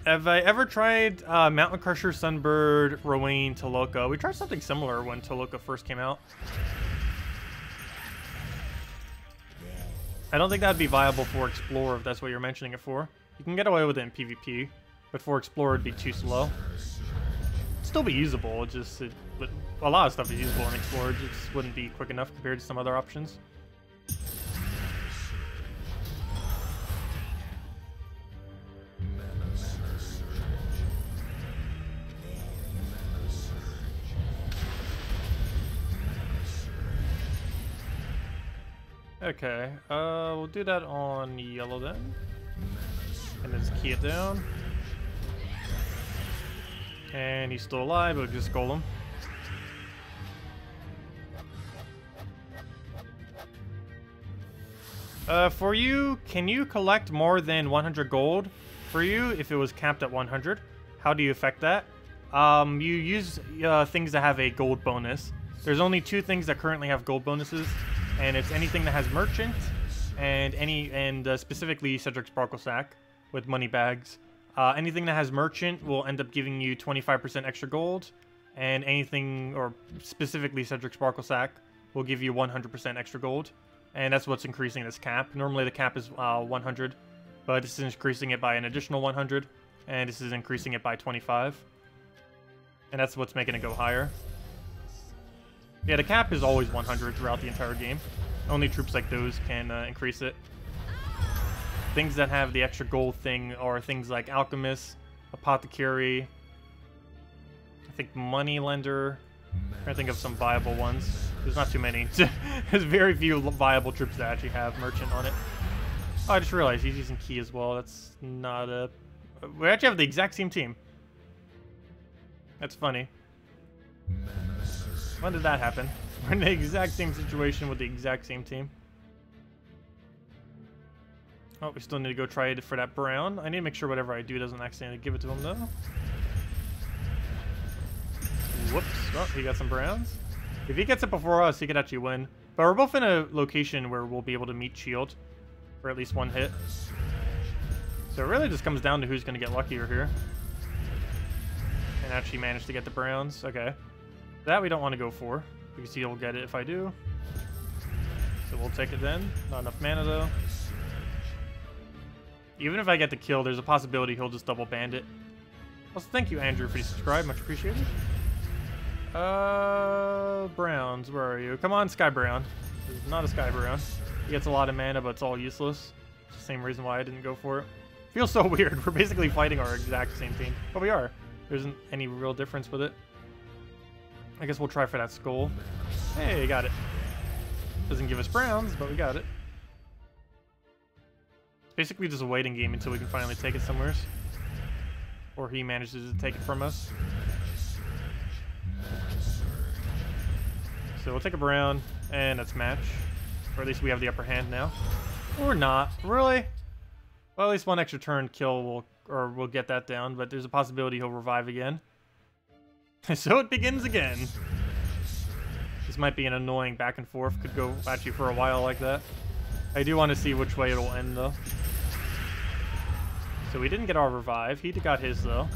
Have I ever tried Mountain Crusher, Sunbird, Rowan, Toloka? We tried something similar when Toloka first came out. I don't think that'd be viable for Explorer if that's what you're mentioning it for. You can get away with it in PvP, but for Explorer it'd be too slow. It'd still be usable, it just... a lot of stuff is usable in Explorer, it just wouldn't be quick enough compared to some other options. Okay, we'll do that on yellow then. And then just key it down. And he's still alive, but we'll just golem. For you, can you collect more than 100 gold? For you, if it was capped at 100, how do you affect that? You use things that have a gold bonus. There's only 2 things that currently have gold bonuses, and it's anything that has merchant, and specifically Cedric Sparkle Sack with money bags. Anything that has merchant will end up giving you 25% extra gold, and anything, or specifically Cedric Sparkle Sack, will give you 100% extra gold. And that's what's increasing this cap. Normally the cap is 100, but this is increasing it by an additional 100, and this is increasing it by 25. And that's what's making it go higher. Yeah, the cap is always 100 throughout the entire game. Only troops like those can increase it. Things that have the extra gold thing are things like Alchemist, Apothecary, I think Moneylender. I'm trying to think of some viable ones. There's not too many. There's very few viable troops that actually have merchant on it. Oh, I just realized he's using key as well. That's not a... We actually have the exact same team. That's funny. When did that happen? We're in the exact same situation with the exact same team. Oh, we still need to go try it for that brown. I need to make sure whatever I do doesn't accidentally give it to him, though. Whoops. Oh, he got some browns. If he gets it before us, he could actually win. But we're both in a location where we'll be able to meet shield for at least 1 hit. So it really just comes down to who's going to get luckier here. And actually manage to get the browns. Okay. That we don't want to go for, because he'll get it if I do. So we'll take it then. Not enough mana though. Even if I get the kill, there's a possibility he'll just double bandit. Also, thank you, Andrew, for the subscribe. Much appreciated. Browns, where are you? Come on, Sky Brown. This is not a Sky Brown. He gets a lot of mana, but it's all useless. It's the same reason why I didn't go for it. Feels so weird. We're basically fighting our exact same team. But we are. There isn't any real difference with it. I guess we'll try for that skull. Hey, got it. Doesn't give us browns, but we got it. It's basically just a waiting game until we can finally take it somewhere. Or he manages to take it from us. So we'll take a brown, and that's match. Or at least we have the upper hand now. Or not. Really? Well, at least 1 extra turn kill we'll get that down, but there's a possibility he'll revive again. So it begins again. This might be an annoying back and forth. Could go actually for a while like that. I do want to see which way it'll end though. So we didn't get our revive. He got his though.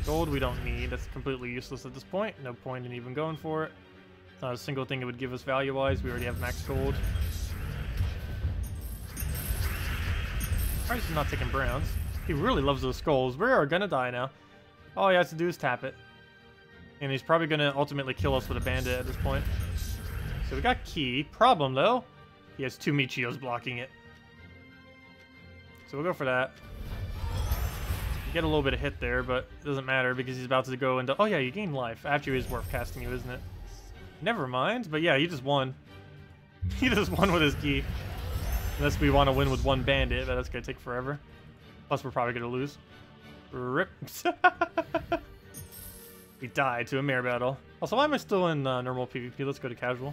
Gold we don't need. That's completely useless at this point. No point in even going for it. It's not a single thing it would give us value-wise. We already have max gold. Probably just not taking browns. He really loves those skulls. We are gonna die now. All he has to do is tap it. And he's probably gonna ultimately kill us with a bandit at this point. So we got Key. Problem though, he has 2 Michios blocking it. So we'll go for that. Get a little bit of hit there, but it doesn't matter because he's about to go into... Oh yeah, you gain life. Actually, it's worth casting you, isn't it? Never mind. But yeah, he just won. He just won with his Key. Unless we want to win with 1 bandit, but that's going to take forever. Plus, we're probably going to lose. Rip. We died to a mare battle. Also, why am I still in normal PvP? Let's go to casual.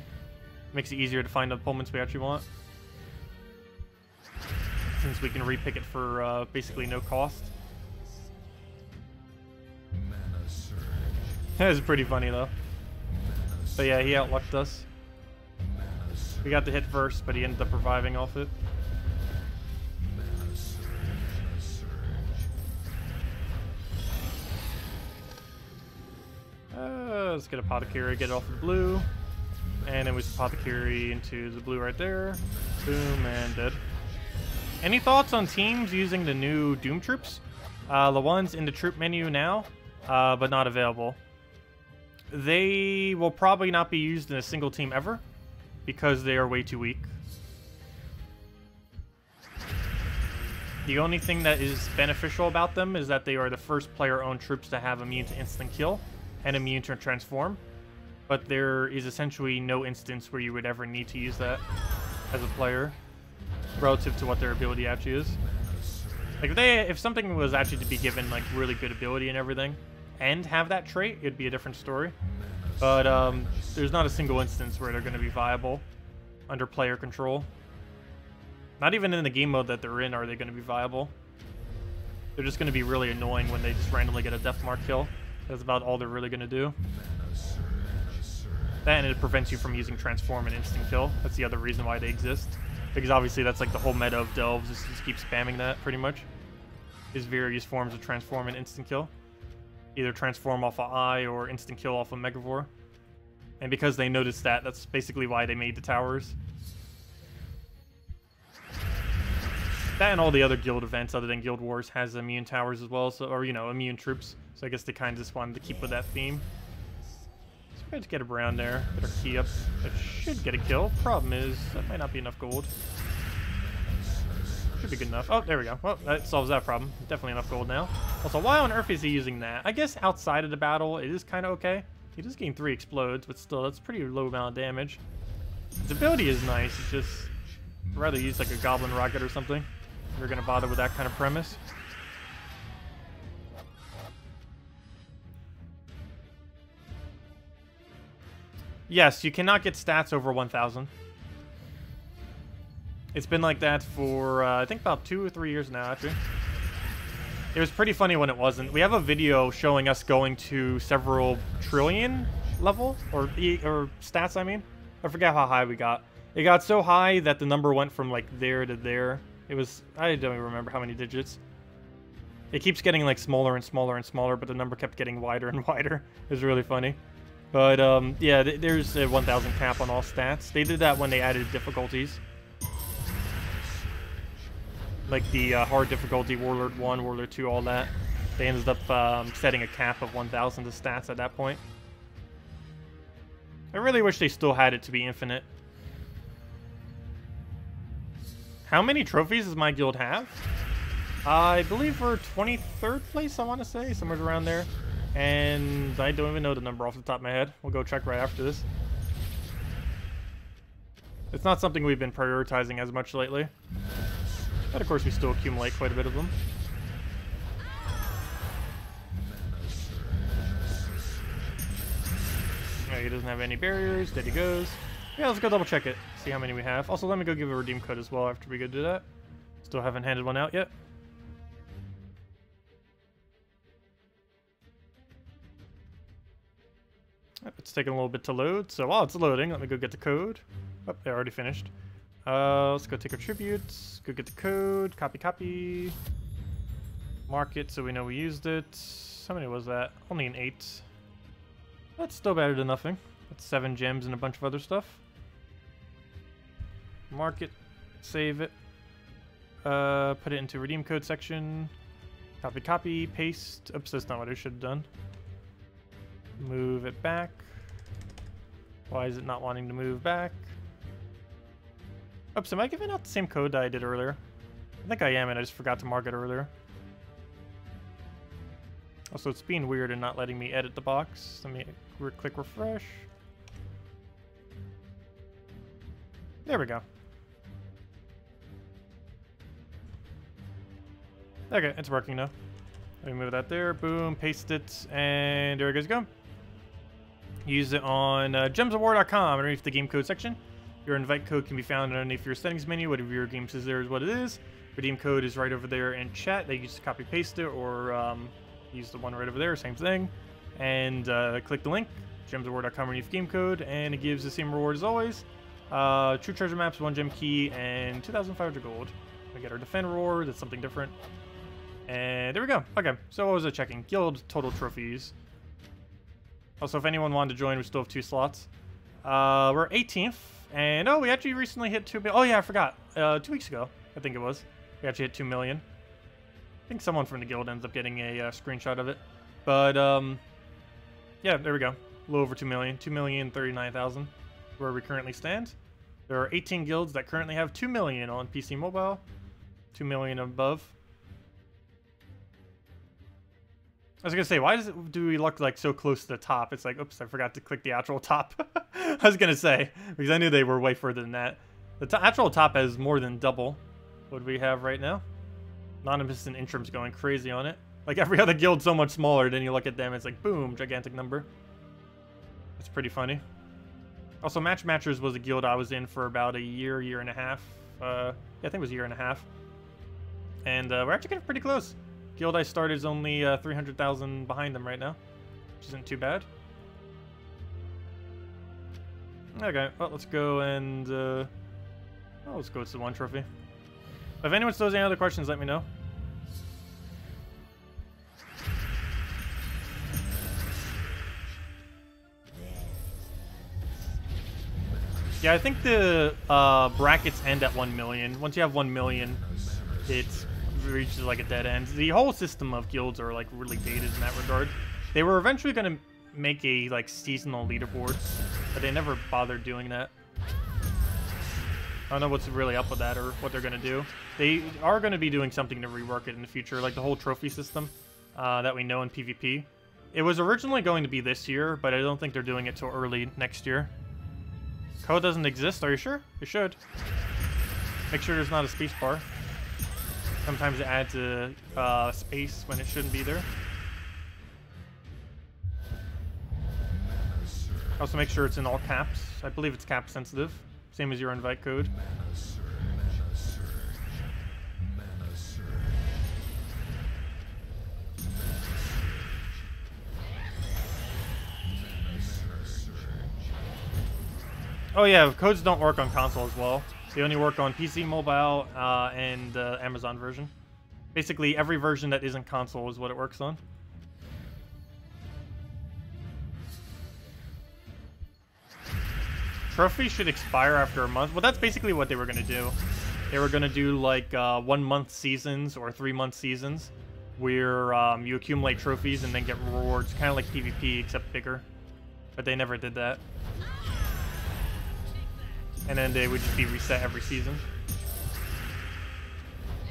Makes it easier to find opponents we actually want. Since we can repick it for basically no cost. That was pretty funny though. But yeah, he outlucked us. We got the hit first, but he ended up reviving off it. Let's get Apothecary, get it off the blue. And then we Apothecary into the blue right there. Boom, and dead. Any thoughts on teams using the new Doom troops? The ones in the troop menu now, but not available. They will probably not be used in a single team ever because they are way too weak. The only thing that is beneficial about them is that they are the first player-owned troops to have immune to instant kill and immune to transform. But there is essentially no instance where you would ever need to use that as a player relative to what their ability actually is. Like if something was actually to be given like really good ability and everything and have that trait, it'd be a different story. But there's not a single instance where they're going to be viable under player control. Not even in the game mode that they're in are they going to be viable. They're just going to be really annoying when they just randomly get a death mark kill. That's about all they're really going to do. That and it prevents you from using transform and instant kill. That's the other reason why they exist. Because obviously that's like the whole meta of delves, is just keep spamming that pretty much. Is various forms of transform and instant kill. Either transform off of Eye or instant kill off of Megavore. And because they noticed that, that's basically why they made the towers. That and all the other guild events other than Guild Wars has immune towers as well, so, or you know, immune troops. So I guess they kind of just wanted to keep with that theme. So we have to get around there, get our key up. That should get a kill. Problem is, that might not be enough gold. Should be good enough. Oh, there we go. Well, that solves that problem. Definitely enough gold now. Also, why on earth is he using that? I guess outside of the battle, it is kind of okay. He does gain 3 explodes, but still, that's pretty low amount of damage. His ability is nice. It's just, I'd rather use like a goblin rocket or something. If you're gonna bother with that kind of premise. Yes, you cannot get stats over 1,000. It's been like that for, I think about 2 or 3 years now, actually. It was pretty funny when it wasn't. We have a video showing us going to several trillion level, or stats, I mean. I forget how high we got. It got so high that the number went from, like, there to there. It was, I don't even remember how many digits. It keeps getting, like, smaller and smaller and smaller, but the number kept getting wider and wider. It was really funny. But, yeah, there's a 1,000 cap on all stats. They did that when they added difficulties. Like the hard difficulty, Warlord 1, Warlord 2, all that. They ended up setting a cap of 1,000 to stats at that point. I really wish they still had it to be infinite. How many trophies does my guild have? I believe we're 23rd place, I want to say, somewhere around there. And I don't even know the number off the top of my head. We'll go check right after this. It's not something we've been prioritizing as much lately. But of course we still accumulate quite a bit of them. Alright, he doesn't have any barriers. There he goes. Yeah, let's go double check it. See how many we have. Also, let me go give a redeem code as well after we go do that. Still haven't handed one out yet. It's taking a little bit to load, so while it's loading, let me go get the code. Oh, they already finished. Let's go take our tributes, go get the code, copy. Mark it so we know we used it. How many was that? Only an 8. That's still better than nothing. That's 7 gems and a bunch of other stuff. Mark it, save it, put it into redeem code section. Copy, copy, paste. Oops, that's not what I should have done. Move it back. Why is it not wanting to move back? Oops, am I giving out the same code that I did earlier? I think I am, and I just forgot to mark it earlier. Also, it's being weird and not letting me edit the box. Let me click refresh. There we go. Okay, it's working now. Let me move that there. Boom, paste it, and there it goes. Go. Use it on gemsofwar.com underneath the game code section. Your invite code can be found underneath your settings menu. Whatever your game says there is what it is. Redeem code is right over there in chat. They just copy paste it or use the one right over there. Same thing. And click the link. gemsofwar.com underneath game code, and it gives the same reward as always. True treasure maps, 1 gem key, and 2,500 gold. We get our defend reward. That's something different. And there we go. Okay, so what was I checking? Guild total trophies. Also, if anyone wanted to join, we still have 2 slots. We're 18th, and oh, we actually recently hit 2 million. Oh yeah, I forgot. 2 weeks ago, I think it was. We actually hit 2 million. I think someone from the guild ends up getting a screenshot of it. But yeah, there we go. A little over 2 million. 2,039,000 where we currently stand. There are 18 guilds that currently have 2 million on PC Mobile. 2 million above. I was gonna say, why do we look like so close to the top? It's like, oops, I forgot to click the actual top. I was gonna say, because I knew they were way further than that. The actual top has more than double what we have right now. Anonymous and Intrim's going crazy on it. Like every other guild so much smaller, then you look at them, it's like, boom, gigantic number. It's pretty funny. Also, Matchers was a guild I was in for about a year and a half. Yeah, I think it was a year and a half. And we're actually getting pretty close. Guild I started is only 300,000 behind them right now, which isn't too bad. Okay, well, let's go and let's go to the 1 trophy. If anyone still has any other questions, let me know. Yeah, I think the brackets end at 1 million. Once you have 1 million, it's reaches like a dead end. The whole system of guilds are like really dated in that regard. They were eventually going to make a like seasonal leaderboard, but they never bothered doing that. I don't know what's really up with that or what they're going to do. They are going to be doing something to rework it in the future, like the whole trophy system that we know in PvP. It was originally going to be this year, but I don't think they're doing it till early next year. Code doesn't exist, are you sure? It should. Make sure there's not a space bar. Sometimes it adds a space when it shouldn't be there. Also make sure it's in all caps. I believe it's cap sensitive. Same as your invite code. Oh yeah, codes don't work on console as well. They only work on PC, mobile, and Amazon version. Basically, every version that isn't console is what it works on. Trophy should expire after a month. Well, that's basically what they were going to do. They were going to do like 1 month seasons or 3 month seasons where you accumulate trophies and then get rewards, kind of like PvP except bigger. But they never did that. And then they would just be reset every season.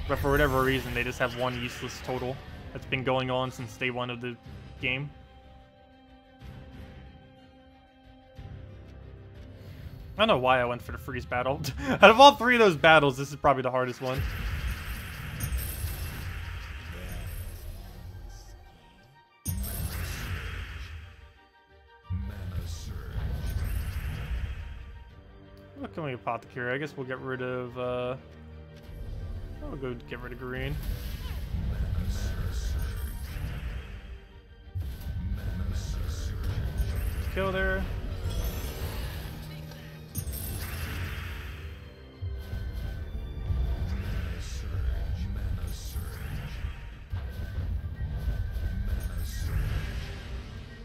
But for whatever reason, they just have one useless total that's been going on since day 1 of the game. I don't know why I went for the freeze battle. Out of all 3 of those battles, this is probably the hardest one. What can we apothecary? I guess we'll get rid of we'll go get rid of green. Kill there.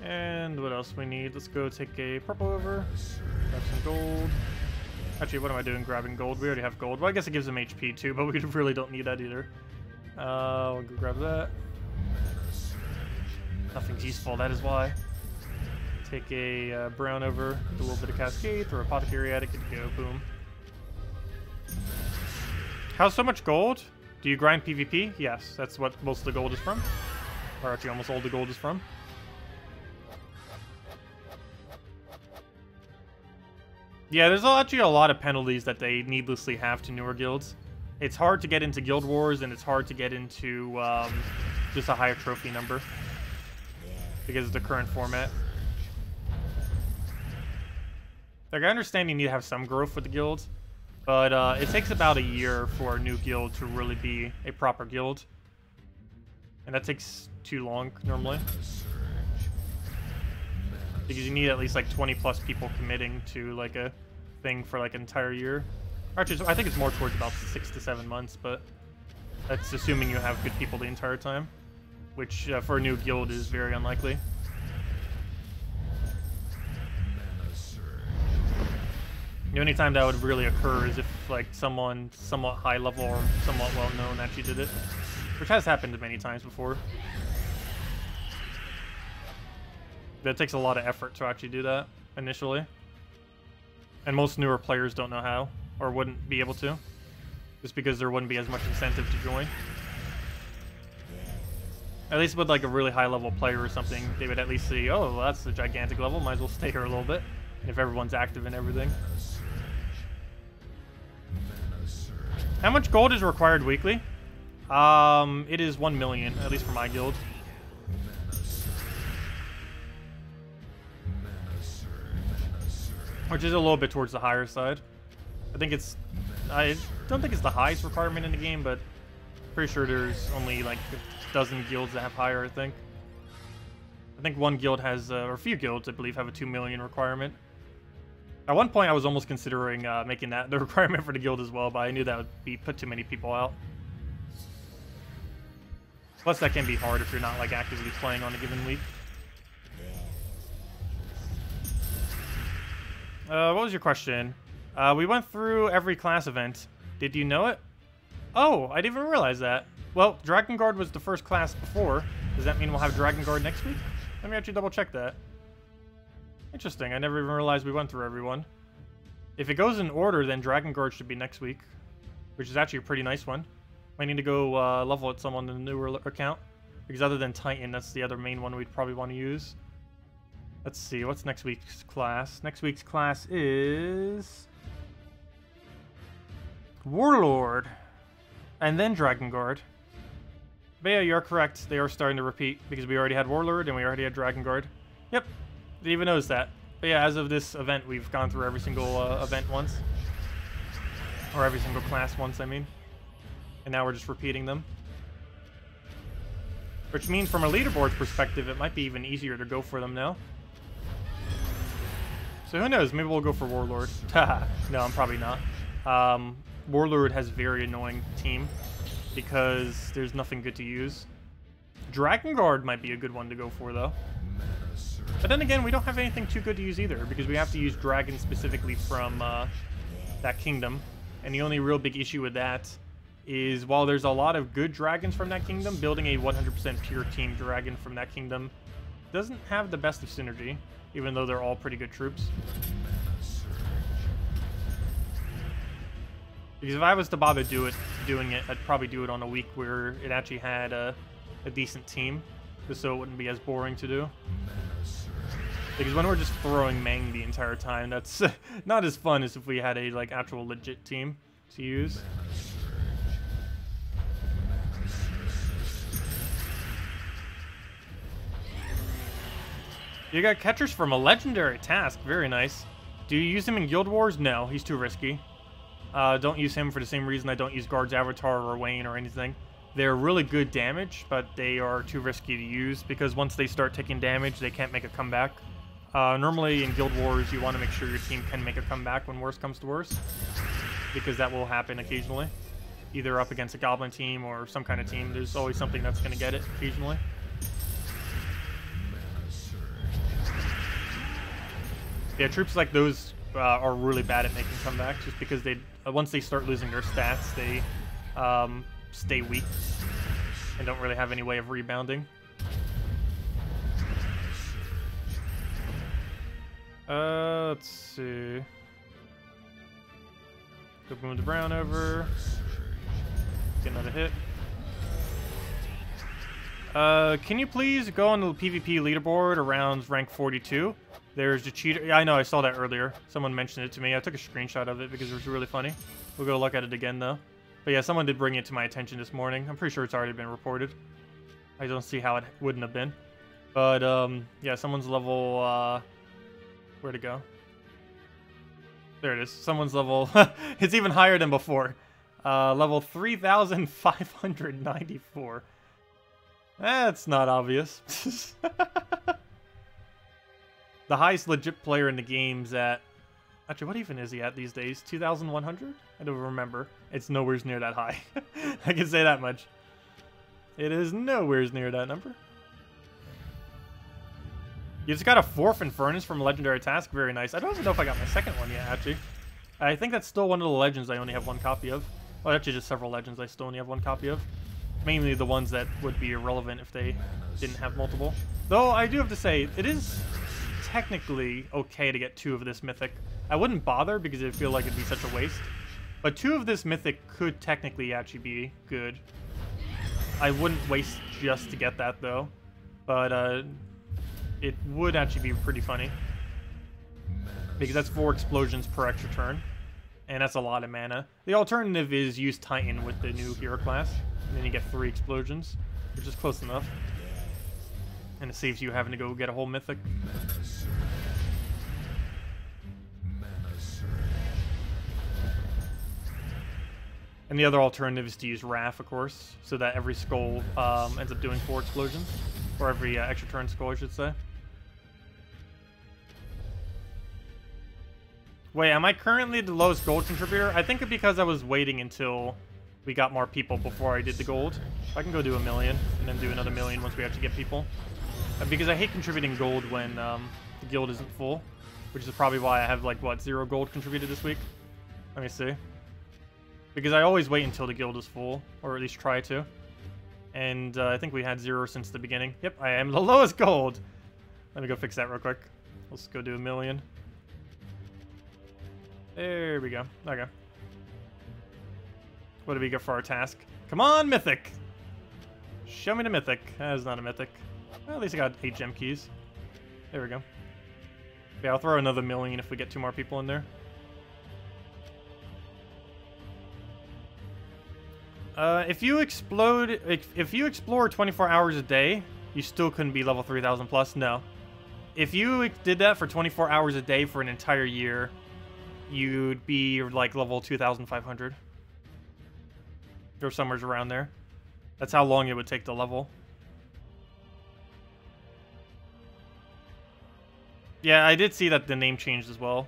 And what else we need? Let's go take a purple over. Grab some gold. Actually, what am I doing grabbing gold? We already have gold. Well, I guess it gives them HP too, but we really don't need that either. We'll go grab that. Nothing's useful, that is why. Take a brown over, a little bit of cascade, throw apothecary at it, good to go, boom. How's so much gold? Do you grind PvP? Yes, that's what most of the gold is from. Or actually almost all the gold is from. Yeah, there's actually a lot of penalties that they needlessly have to newer guilds. It's hard to get into Guild Wars, and it's hard to get into just a higher trophy number because of the current format. Like, I understand you need to have some growth with the guilds, but it takes about a year for a new guild to really be a proper guild. And that takes too long, normally. Because you need at least, like, 20 plus people committing to, like, a thing for, like, an entire year. Actually, I think it's more towards about 6 to 7 months, but that's assuming you have good people the entire time. Which, for a new guild, is very unlikely. The only time that would really occur is if, like, someone somewhat high level or somewhat well known actually did it, which has happened many times before. But it takes a lot of effort to actually do that initially, and most newer players don't know how or wouldn't be able to, just because there wouldn't be as much incentive to join. At least with like a really high level player or something, they would at least see, oh, well, that's a gigantic level, might as well stay here a little bit, and if everyone's active and everything. How much gold is required weekly? It is 1 million, at least for my guild. Which is a little bit towards the higher side. I don't think it's the highest requirement in the game, but pretty sure there's only like a dozen guilds that have higher, I think. I think one guild has, or a few guilds, I believe, have a 2 million requirement. At one point, I was almost considering making that the requirement for the guild as well, but I knew that would put too many people out. Plus, that can be hard if you're not like actively playing on a given week. What was your question? We went through every class event. Did you know it? Oh, I didn't even realize that. Well, Dragon Guard was the first class before. Does that mean we'll have Dragon Guard next week? Let me actually double check that. Interesting, I never even realized we went through everyone. If it goes in order, then Dragon Guard should be next week, which is actually a pretty nice one. Might need to go level at someone in the newer account, because other than Titan, that's the other main one we'd probably want to use. Let's see, what's next week's class? Next week's class is Warlord, and then Dragon Guard. But yeah, you're correct, they are starting to repeat, because we already had Warlord and we already had Dragon Guard. Yep. Didn't even notice that. But yeah, as of this event, we've gone through every single event once. Or every single class once, I mean. And now we're just repeating them. Which means from a leaderboard's perspective, it might be even easier to go for them now. So who knows, maybe we'll go for Warlord. No, I'm probably not. Warlord has a very annoying team, because there's nothing good to use. Dragon Guard might be a good one to go for, though. But then again, we don't have anything too good to use either, because we have to use dragons specifically from that kingdom. And the only real big issue with that is, while there's a lot of good dragons from that kingdom, building a 100% pure team dragon from that kingdom doesn't have the best of synergy, even though they're all pretty good troops. Because if I was to bother doing it, I'd probably do it on a week where it actually had a decent team, just so it wouldn't be as boring to do. Because when we're just throwing Mang the entire time, that's not as fun as if we had a like actual legit team to use. You got catchers from a legendary task, very nice. Do you use him in Guild Wars? No, he's too risky. Don't use him for the same reason I don't use Guard's Avatar or Wayne or anything. They're really good damage, but they are too risky to use, because once they start taking damage, they can't make a comeback. Normally in Guild Wars, you want to make sure your team can make a comeback when worse comes to worse, because that will happen occasionally. Either up against a Goblin team or some kind of team, there's always something that's going to get it occasionally. Yeah, troops like those are really bad at making comebacks, just because they once they start losing their stats, they stay weak and don't really have any way of rebounding. Let's see. Go boom the brown over. Get another hit. Can you please go on the PvP leaderboard around rank 42? There's the cheater. Yeah, I know, I saw that earlier. Someone mentioned it to me. I took a screenshot of it because it was really funny. We'll go look at it again, though. But yeah, someone did bring it to my attention this morning. I'm pretty sure it's already been reported. I don't see how it wouldn't have been. But, yeah, someone's level, where'd it go? There it is. Someone's level... It's even higher than before. Level 3,594. That's not obvious. The highest legit player in the game's at... Actually, what even is he at these days? 2,100? I don't remember. It's nowhere near that high. I can say that much. It is nowhere near that number. You just got a 4th Infernus from Legendary Task. Very nice. I don't even know if I got my 2nd one yet, actually. I think that's still one of the legends I only have 1 copy of. Well, actually, just several legends I still only have 1 copy of. Mainly the ones that would be irrelevant if they didn't have multiple. Though, I do have to say, it is technically okay to get 2 of this mythic. I wouldn't bother because I feel like it'd be such a waste. But 2 of this mythic could technically actually be good. I wouldn't waste just to get that, though. But, it would actually be pretty funny. Because that's 4 explosions per extra turn. And that's a lot of mana. The alternative is use Titan with the new hero class. And then you get 3 explosions, which is close enough. And it saves you having to go get a whole mythic. And the other alternative is to use Wrath, of course, so that every skull ends up doing 4 explosions. Or every extra turn skull, I should say. Wait, am I currently the lowest gold contributor? I think because I was waiting until we got more people before I did the gold. I can go do 1 million, and then do another 1 million once we actually get people. Because I hate contributing gold when the guild isn't full. Which is probably why I have, like, what, 0 gold contributed this week? Let me see. Because I always wait until the guild is full, or at least try to. And I think we had 0 since the beginning. Yep, I am the lowest gold. Let me go fix that real quick. Let's go do 1 million. There we go. Okay. What do we get for our task? Come on, Mythic! Show me the Mythic. That is not a Mythic. Well, at least I got 8 gem keys. There we go. Yeah, I'll throw another 1 million if we get 2 more people in there. If you explore 24 hours a day, you still couldn't be level 3,000 plus. No. If you did that for 24 hours a day for an entire year, you'd be like level 2,500. Or somewhere around there. That's how long it would take to level. Yeah, I did see that the name changed as well.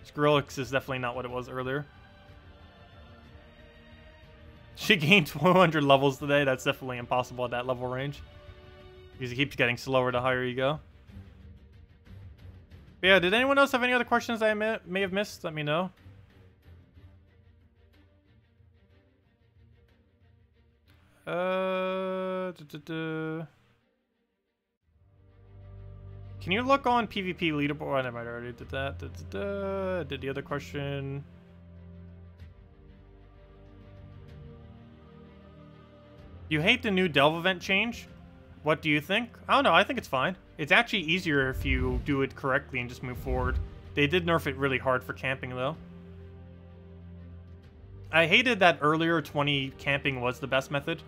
Skrillex is definitely not what it was earlier. She gained 200 levels today. That's definitely impossible at that level range. Because it keeps getting slower the higher you go. But yeah, did anyone else have any other questions I may have missed? Let me know. Can you look on PvP leaderboard? I might already did that. Did the other question. You hate the new Delve event change? What do you think? I don't know, I think it's fine. It's actually easier if you do it correctly and just move forward. They did nerf it really hard for camping, though. I hated that earlier 20 camping was the best method.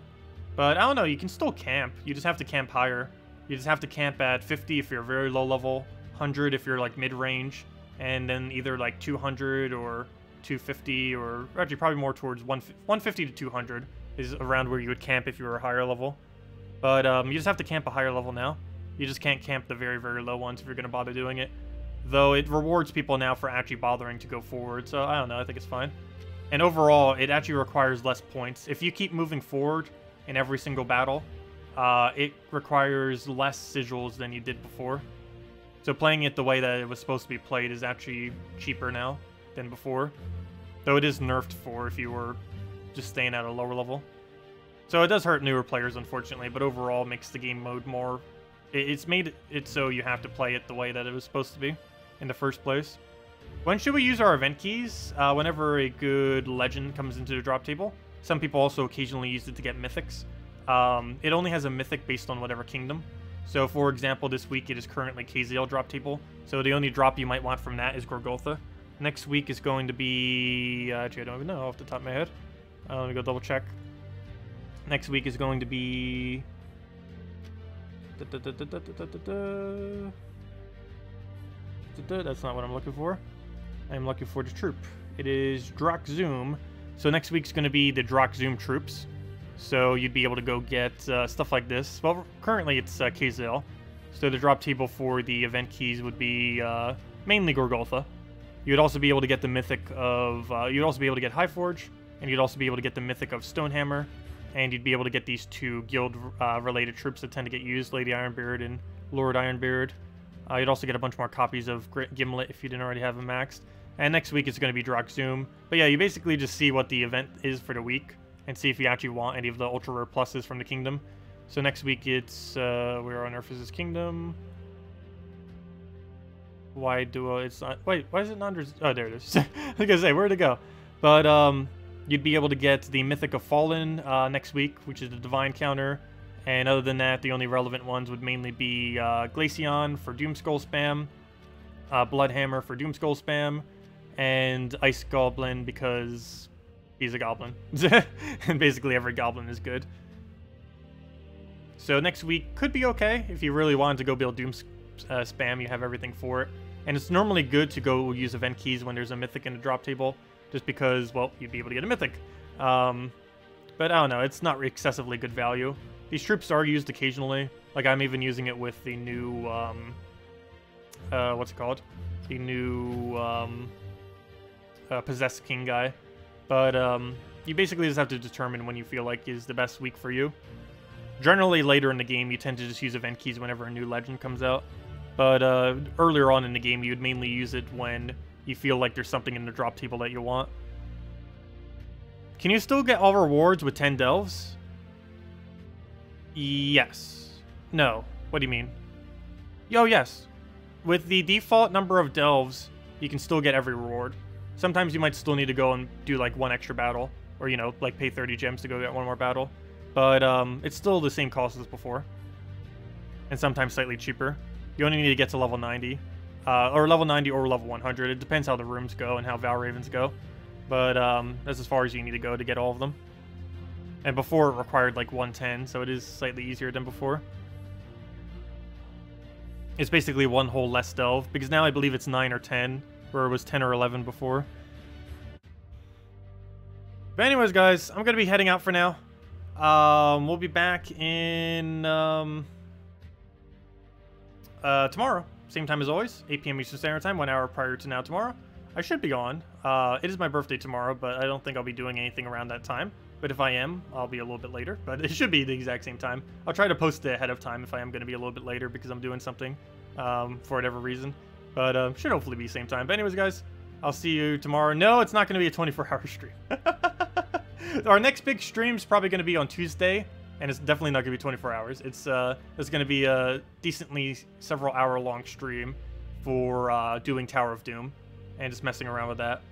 But I don't know, you can still camp. You just have to camp higher. You just have to camp at 50 if you're very low level, 100 if you're like mid-range, and then either like 200 or 250, or actually probably more towards 150 to 200 is around where you would camp if you were a higher level. But you just have to camp a higher level now. You just can't camp the very, very low ones if you're going to bother doing it. Though it rewards people now for actually bothering to go forward, so I don't know, I think it's fine. And overall, it actually requires less points. If you keep moving forward in every single battle, it requires less sigils than you did before. So playing it the way that it was supposed to be played is actually cheaper now than before. Though it is nerfed for if you were just staying at a lower level. So it does hurt newer players, unfortunately, but overall it makes the game mode more... It's made it so you have to play it the way that it was supposed to be. in the first place. When should we use our event keys? Whenever a good legend comes into the drop table. Some people also occasionally use it to get mythics. It only has a mythic based on whatever kingdom. So, for example, this week it is currently KZL drop table. So the only drop you might want from that is Gorgotha. Next week is going to be... actually, I don't even know off the top of my head. Let me go double check. Next week is going to be... That's not what I'm looking for. I'm looking for the troop. It is Drock Zoom. So next week's going to be the Drock Zoom troops. So you'd be able to go get stuff like this. Well, currently it's KZL. So the drop table for the event keys would be mainly Gorgotha. You'd also be able to get the mythic of... you'd also be able to get Highforge. And you'd also be able to get the mythic of Stonehammer. And you'd be able to get these two guild-related troops that tend to get used, Lady Ironbeard and Lord Ironbeard. You'd also get a bunch more copies of Gimlet if you didn't already have them maxed. And next week it's going to be Drock Zoom. But yeah, you basically just see what the event is for the week and see if you actually want any of the ultra rare pluses from the kingdom. So next week it's where on Earth is this kingdom? Why do it's not? Wait, why is it not? Oh, there it is. I was gonna say, where'd it go? But you'd be able to get the Mythic of Fallen next week, which is the Divine counter. And other than that, the only relevant ones would mainly be Glaceon for Doomskull spam, Bloodhammer for Doomskull spam, and Ice Goblin because he's a goblin. And basically every goblin is good. So next week could be okay. If you really wanted to go build Doom spam, you have everything for it. And it's normally good to go use event keys when there's a mythic in the drop table, just because, well, you'd be able to get a mythic. But I don't know, it's not excessively good value. These troops are used occasionally. Like, I'm even using it with the new, what's it called? The new, Possessed King guy. But, you basically just have to determine when you feel like is the best week for you. Generally, later in the game, you tend to just use event keys whenever a new legend comes out. But, earlier on in the game, you would mainly use it when you feel like there's something in the drop table that you want. Can you still get all rewards with 10 delves? Yes. No. What do you mean? Yo, yes. With the default number of delves, you can still get every reward. Sometimes you might still need to go and do like one extra battle. Or, you know, like pay 30 gems to go get one more battle. But it's still the same cost as before. And sometimes slightly cheaper. You only need to get to level 90. Or level 90 or level 100. It depends how the rooms go and how Valravens go. But that's as far as you need to go to get all of them. And before it required like 110, so it is slightly easier than before. It's basically one whole less delve, because now I believe it's 9 or 10, where it was 10 or 11 before. But anyways, guys, I'm going to be heading out for now. We'll be back in tomorrow. Same time as always, 8 p.m. Eastern Standard Time, 1 hour prior to now tomorrow. I should be on. It is my birthday tomorrow, but I don't think I'll be doing anything around that time. But if I am, I'll be a little bit later. But it should be the exact same time. I'll try to post it ahead of time if I am going to be a little bit later because I'm doing something for whatever reason. But should hopefully be same time. But anyways, guys, I'll see you tomorrow. No, it's not going to be a 24-hour stream. Our next big stream is probably going to be on Tuesday. And it's definitely not going to be 24 hours. It's going to be a decently several hour long stream for doing Tower of Doom. And just messing around with that.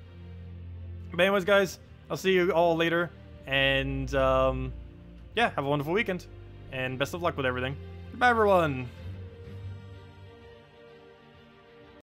But anyways, guys, I'll see you all later. And, yeah, have a wonderful weekend. And best of luck with everything. Goodbye, everyone.